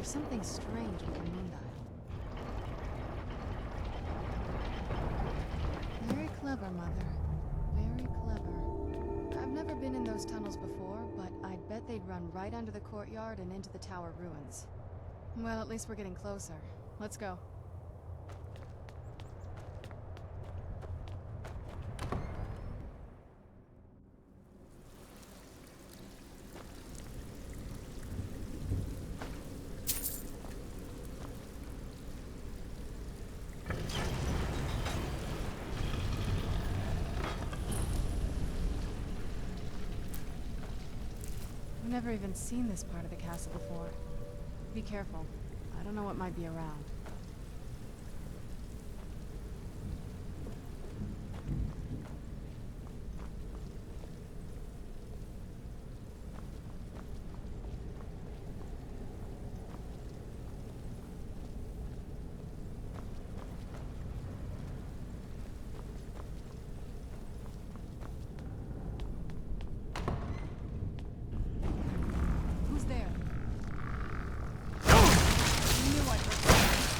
There's something strange with the moondial. Very clever, Mother. Very clever. I've never been in those tunnels before, but I'd bet they'd run right under the courtyard and into the tower ruins. Well, at least we're getting closer. Let's go. I've never even seen this part of the castle before. Be careful. I don't know what might be around. Who's there? I knew I'd heard something.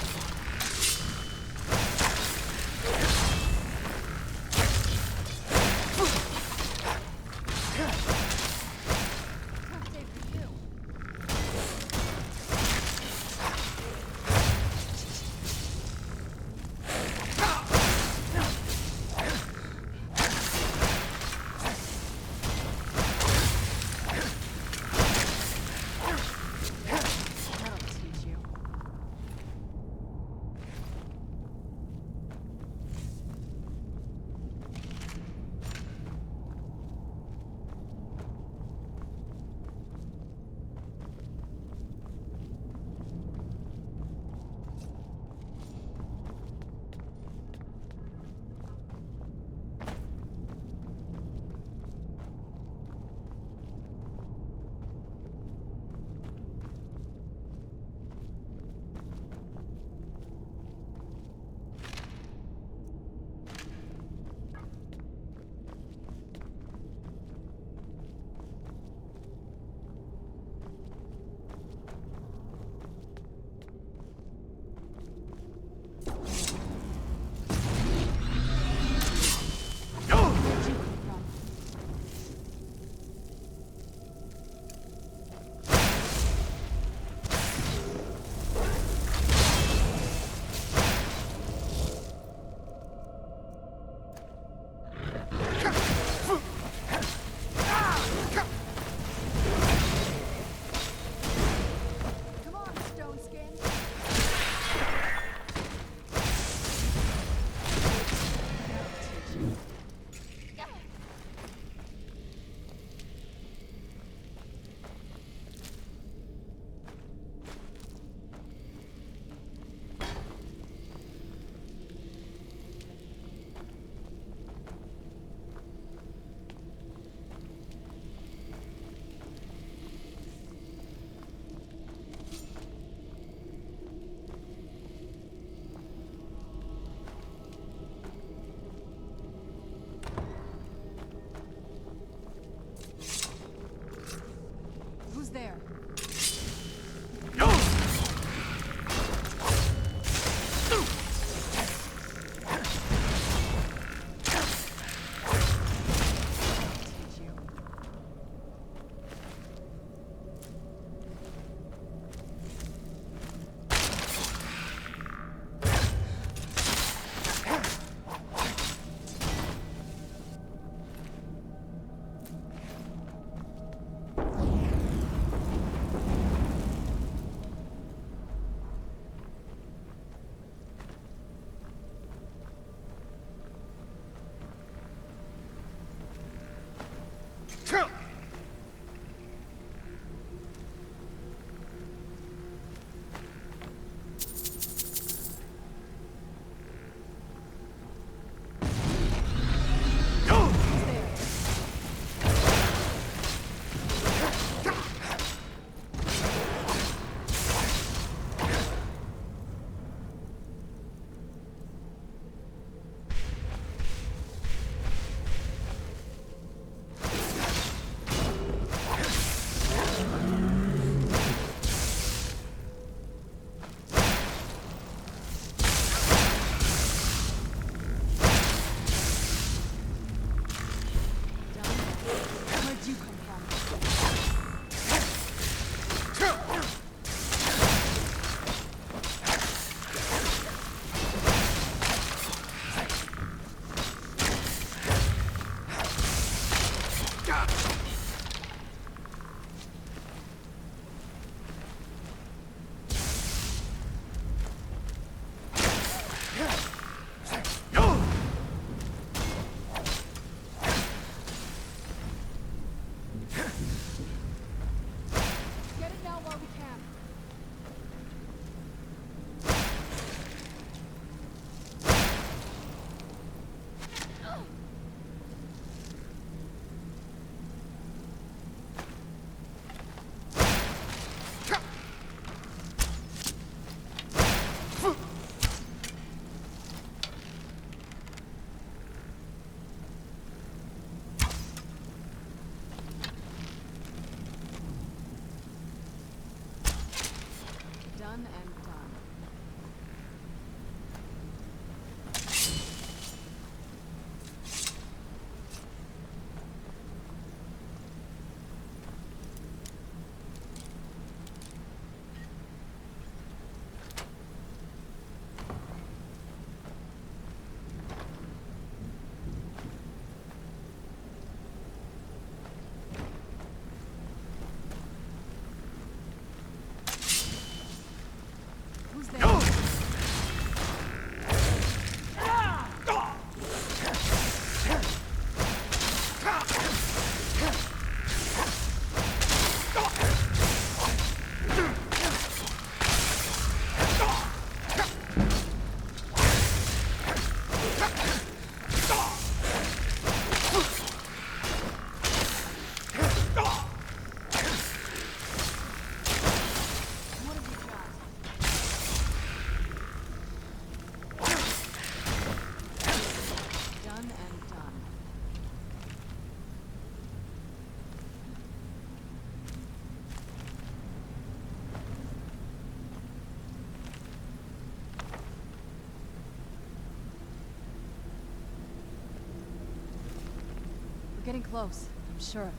We're getting close. I'm sure of it.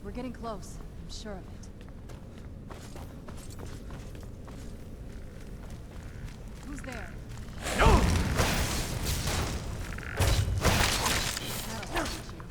We're getting close. I'm sure of it. Who's there? No! That'll teach you.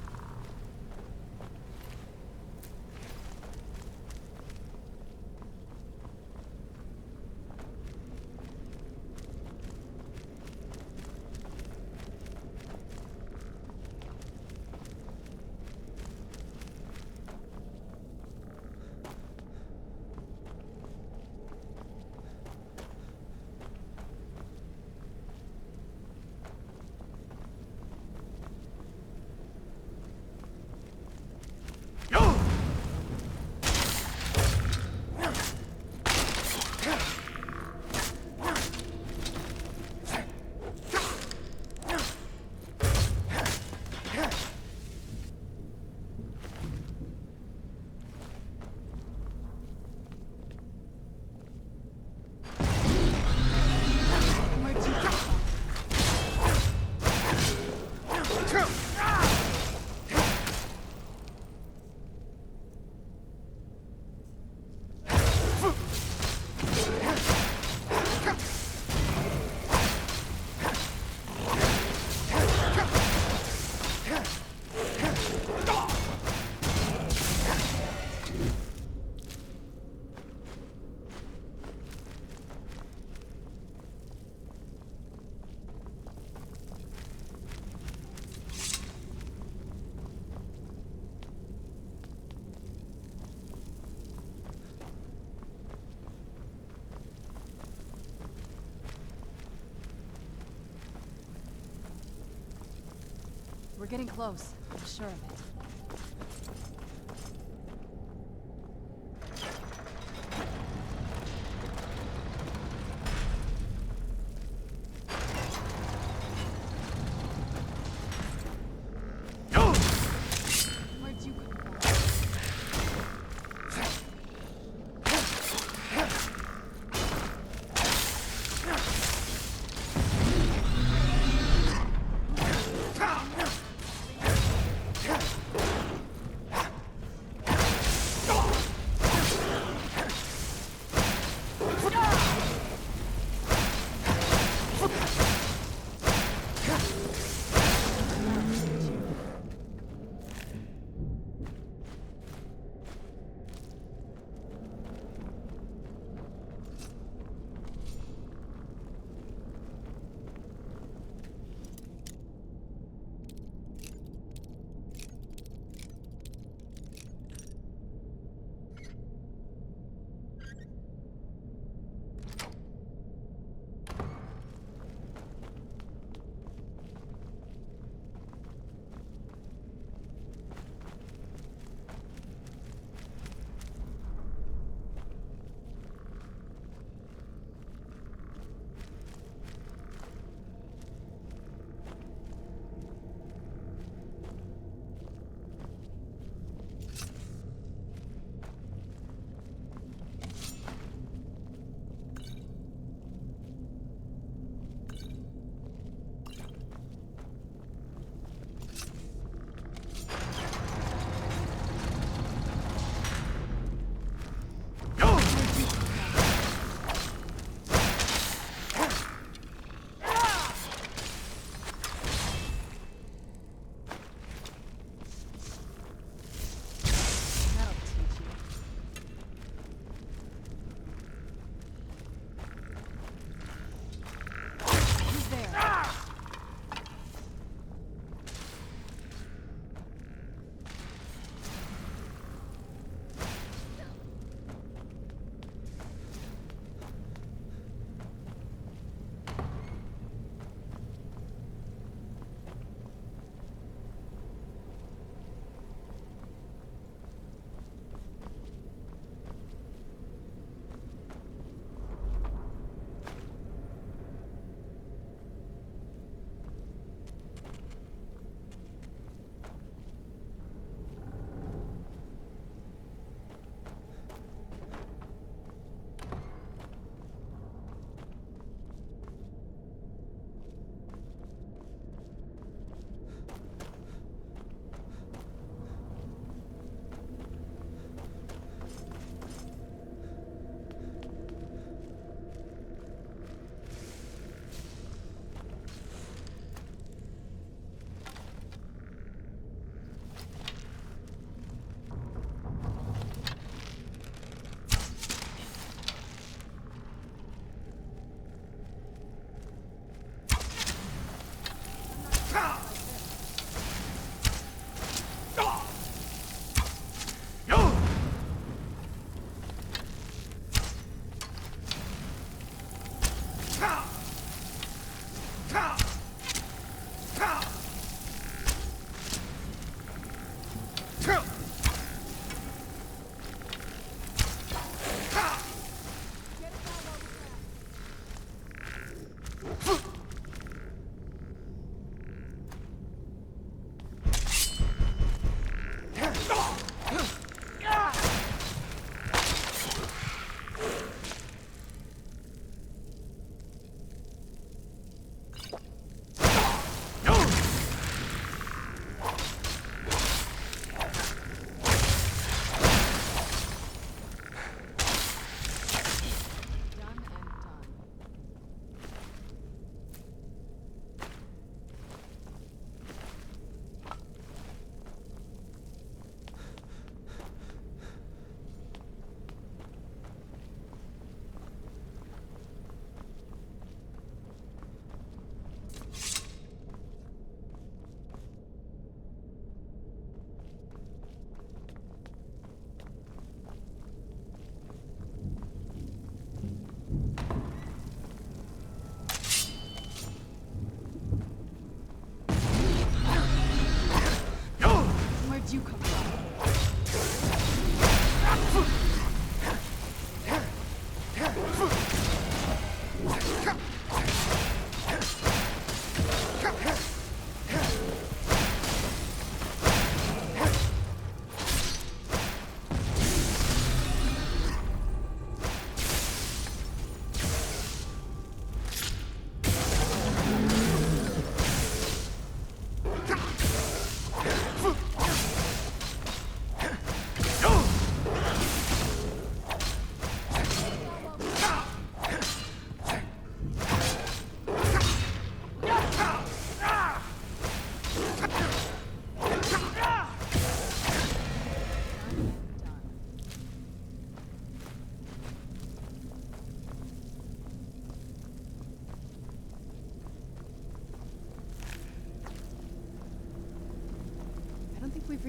We're getting close. I'm sure of it. Where'd you come from?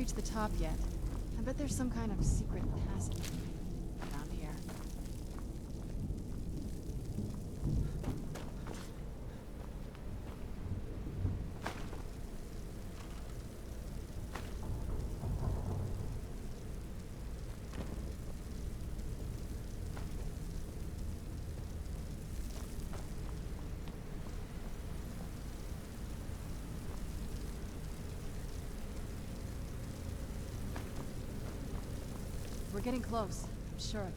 reached the top yet. I bet there's some kind of secret passage around here. We're getting close. I'm sure of it.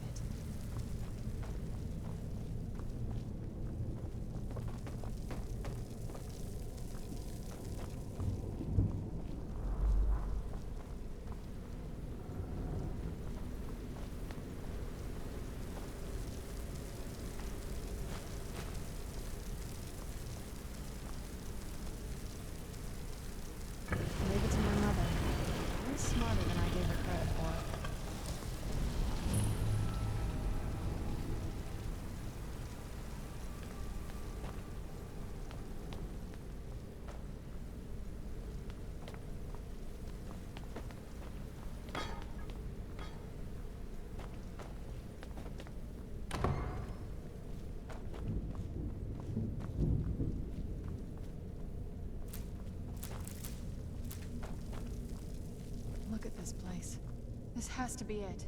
Leave it to my mother. She's smarter than I gave her credit for. Look at this place. This has to be it.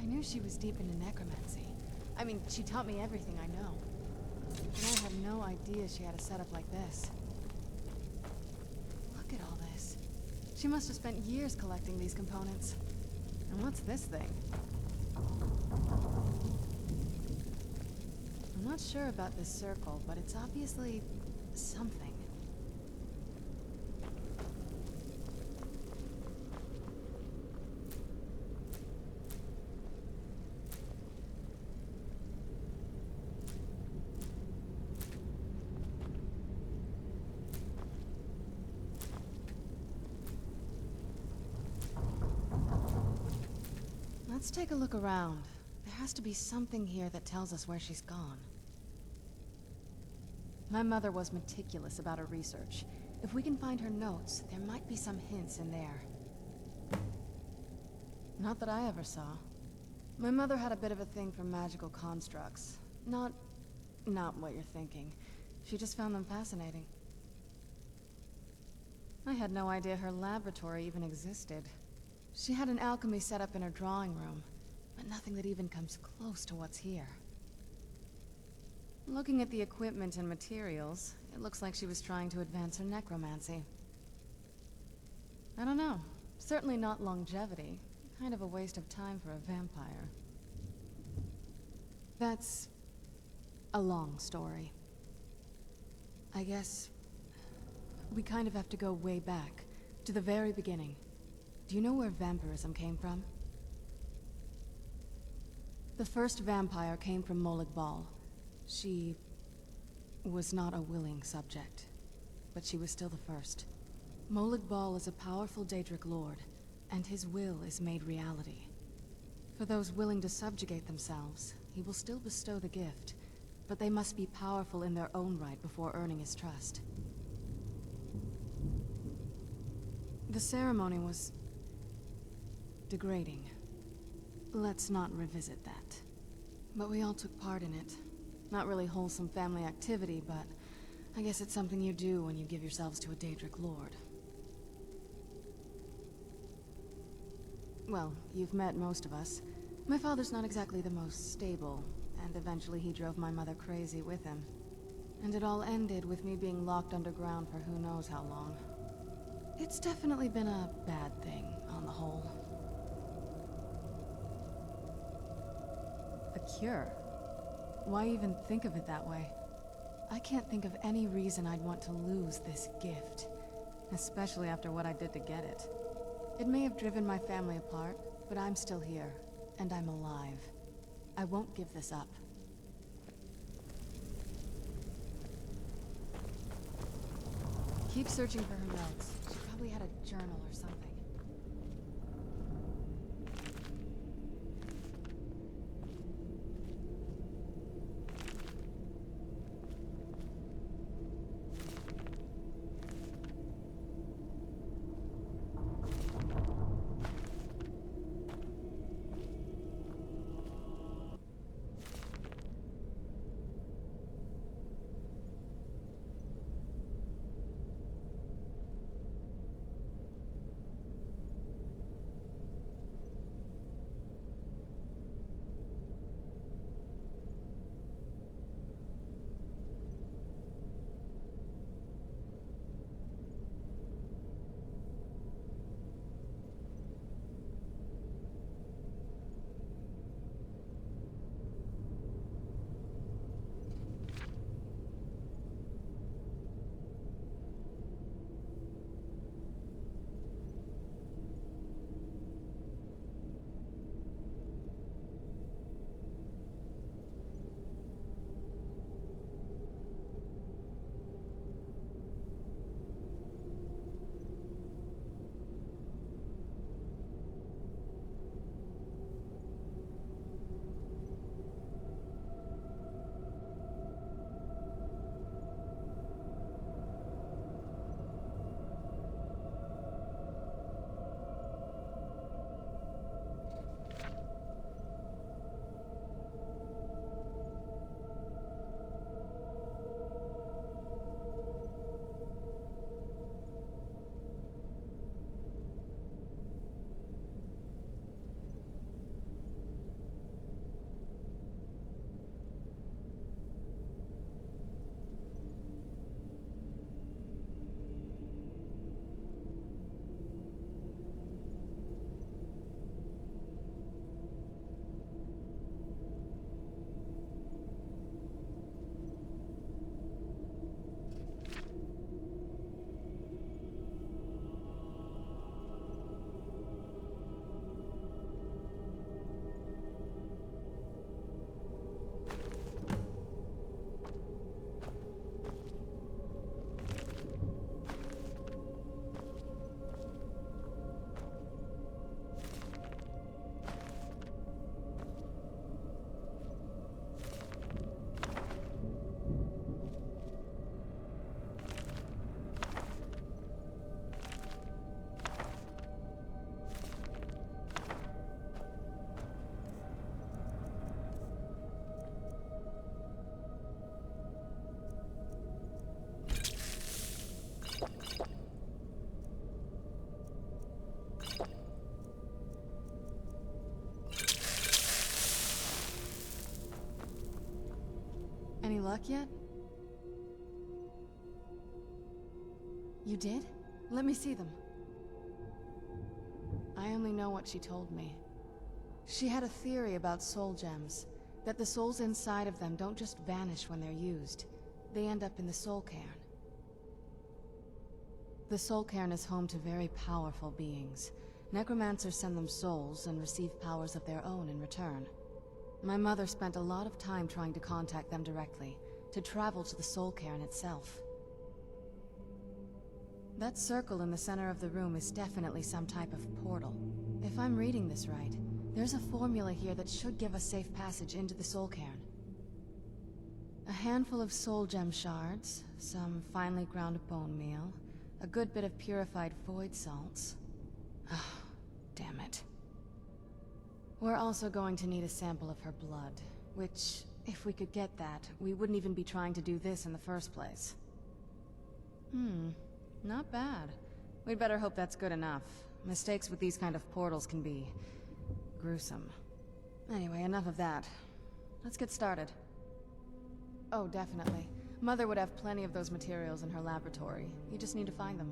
I knew she was deep into necromancy. I mean, she taught me everything I know. But I had no idea she had a setup like this. Look at all this. She must have spent years collecting these components. And what's this thing? I'm not sure about this circle, but it's obviously something. Let's take a look around. There has to be something here that tells us where she's gone. My mother was meticulous about her research. If we can find her notes, there might be some hints in there. Not that I ever saw. My mother had a bit of a thing for magical constructs. Not what you're thinking. She just found them fascinating. I had no idea her laboratory even existed. She had an alchemy set up in her drawing room, but nothing that even comes close to what's here. Looking at the equipment and materials, it looks like she was trying to advance her necromancy. I don't know. Certainly not longevity. Kind of a waste of time for a vampire. That's a long story. I guess we kind of have to go way back, to the very beginning. Do you know where vampirism came from? The first vampire came from Molag Bal. She was not a willing subject, but she was still the first. Molag Bal is a powerful Daedric lord, and his will is made reality. For those willing to subjugate themselves, he will still bestow the gift, but they must be powerful in their own right before earning his trust. The ceremony was degrading. Let's not revisit that. But we all took part in it. Not really wholesome family activity, but I guess it's something you do when you give yourselves to a Daedric lord. Well, you've met most of us. My father's not exactly the most stable, and eventually he drove my mother crazy with him. And it all ended with me being locked underground for who knows how long. It's definitely been a bad thing, on the whole. A cure? Why even think of it that way? I can't think of any reason I'd want to lose this gift. Especially after what I did to get it. It may have driven my family apart, but I'm still here. And I'm alive. I won't give this up. Keep searching for her notes. She probably had a journal or something. Any luck yet? You did? Let me see them. I only know what she told me. She had a theory about soul gems, that the souls inside of them don't just vanish when they're used. They end up in the soul cairn. The soul cairn is home to very powerful beings. Necromancers send them souls and receive powers of their own in return. My mother spent a lot of time trying to contact them directly, to travel to the soul cairn itself. That circle in the center of the room is definitely some type of portal. If I'm reading this right, there's a formula here that should give us safe passage into the soul cairn. A handful of soul gem shards, some finely ground bone meal, a good bit of purified void salts. Oh, damn it. We're also going to need a sample of her blood, which, if we could get that, we wouldn't even be trying to do this in the first place. Not bad. We'd better hope that's good enough. Mistakes with these kind of portals can be gruesome. Anyway, enough of that. Let's get started. Oh, definitely. Mother would have plenty of those materials in her laboratory. You just need to find them.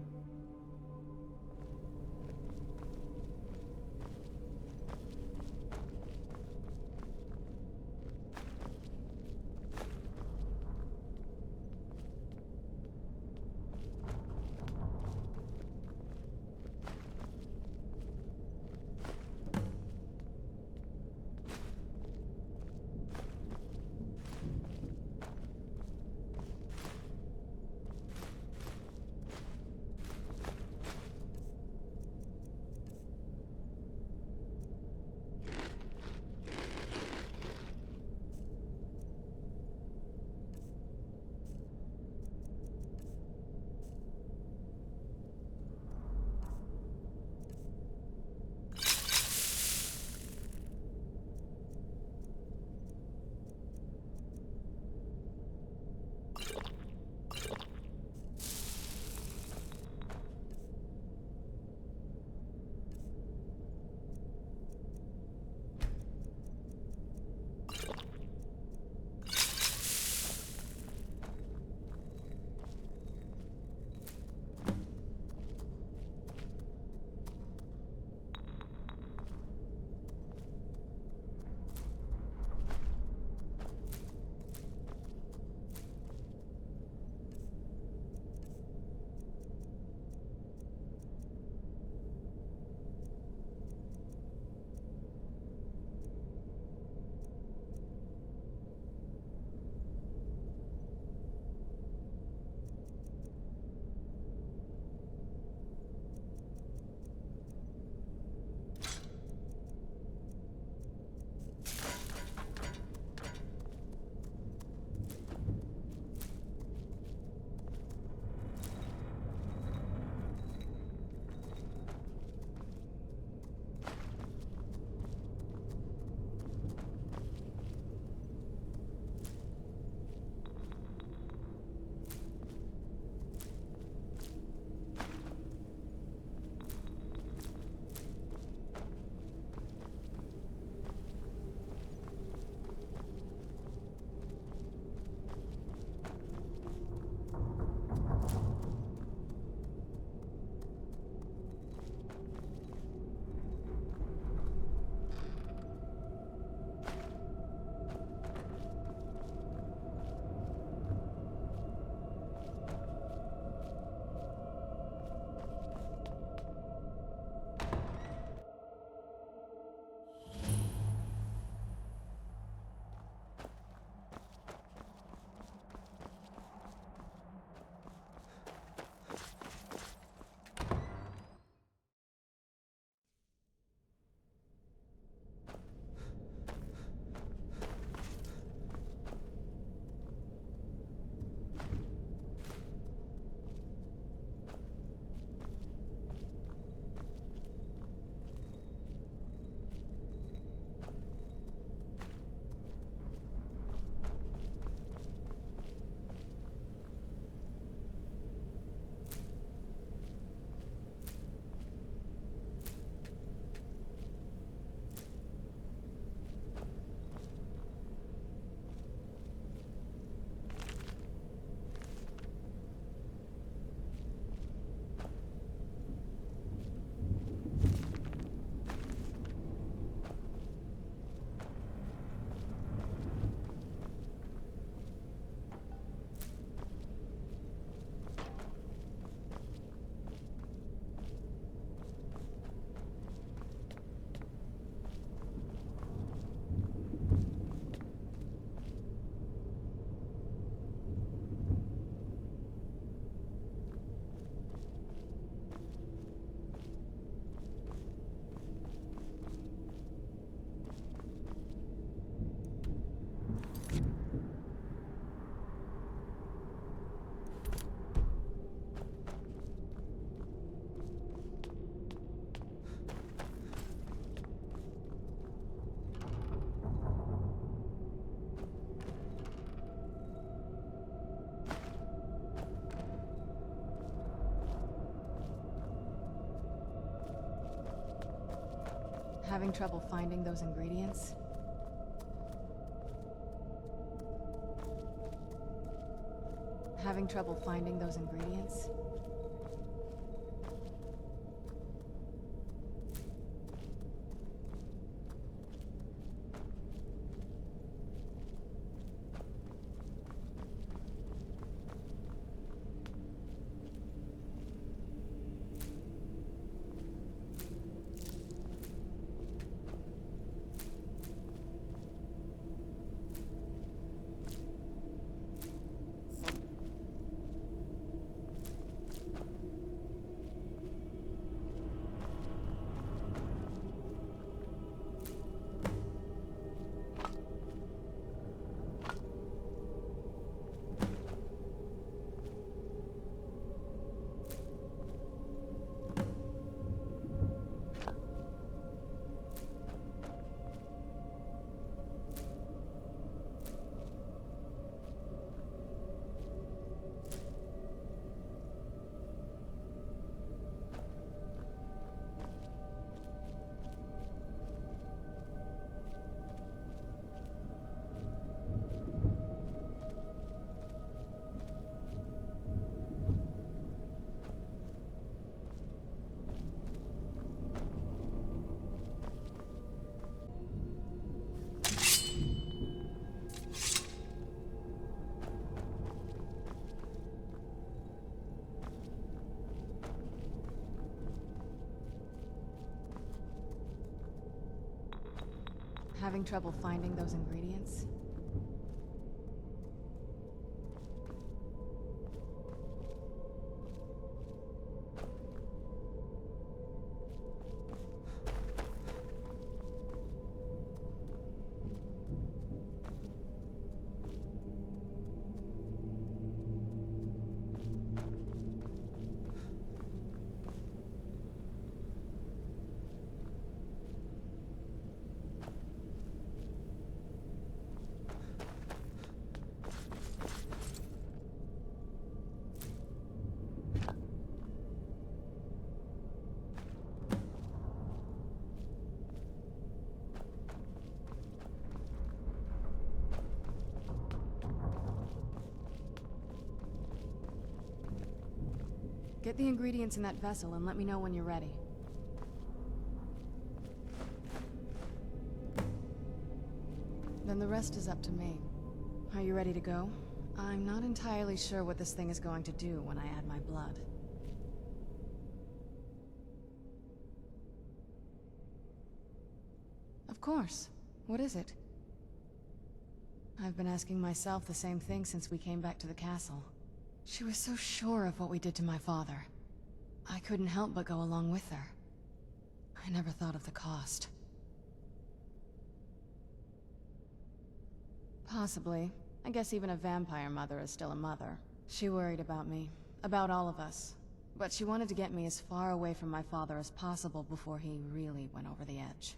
Having trouble finding those ingredients? Having trouble finding those ingredients? Having trouble finding those ingredients? Get the ingredients in that vessel and let me know when you're ready. Then the rest is up to me. Are you ready to go? I'm not entirely sure what this thing is going to do when I add my blood. Of course. What is it? I've been asking myself the same thing since we came back to the castle. She was so sure of what we did to my father. I couldn't help but go along with her. I never thought of the cost. Possibly. I guess even a vampire mother is still a mother. She worried about me, about all of us. But she wanted to get me as far away from my father as possible before he really went over the edge.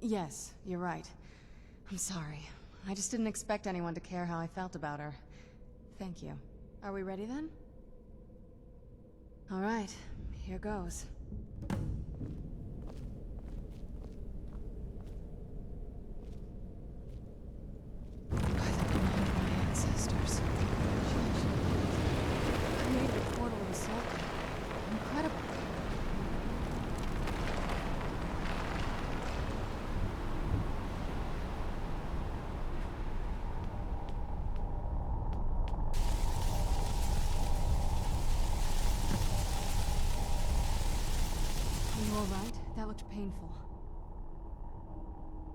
Yes, you're right. I'm sorry. I just didn't expect anyone to care how I felt about her. Thank you. Are we ready then? All right, here goes. By the blood of my ancestors. I created a portal of assault. Incredible. Alright, that looked painful.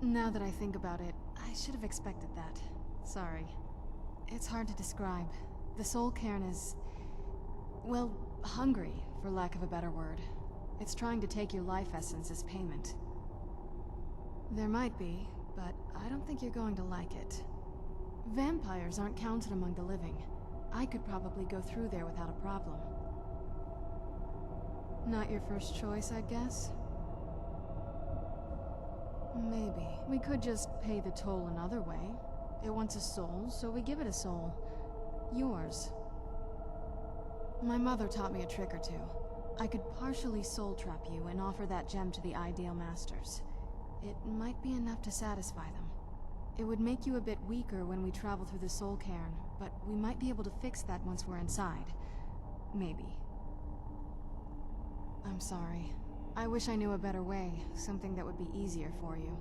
Now that I think about it, I should have expected that. Sorry. It's hard to describe. The soul cairn is... well, hungry, for lack of a better word. It's trying to take your life essence as payment. There might be, but I don't think you're going to like it. Vampires aren't counted among the living. I could probably go through there without a problem. Not your first choice, I guess? Maybe. We could just pay the toll another way. It wants a soul, so we give it a soul. Yours. My mother taught me a trick or two. I could partially soul trap you and offer that gem to the Ideal Masters. It might be enough to satisfy them. It would make you a bit weaker when we travel through the Soul Cairn, but we might be able to fix that once we're inside. Maybe. I'm sorry. I wish I knew a better way, something that would be easier for you.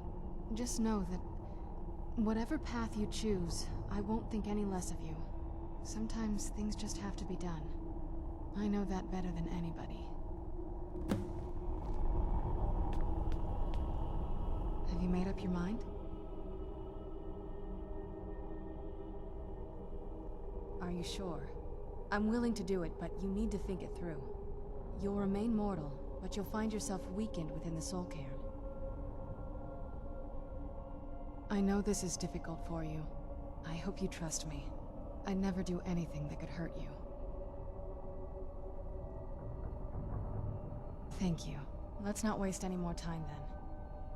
Just know that whatever path you choose, I won't think any less of you. Sometimes things just have to be done. I know that better than anybody. Have you made up your mind? Are you sure? I'm willing to do it, but you need to think it through. You'll remain mortal, but you'll find yourself weakened within the Soul Cairn. I know this is difficult for you. I hope you trust me. I'd never do anything that could hurt you. Thank you. Let's not waste any more time then.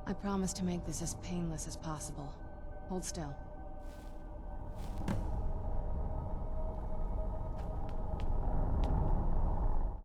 I promise to make this as painless as possible. Hold still.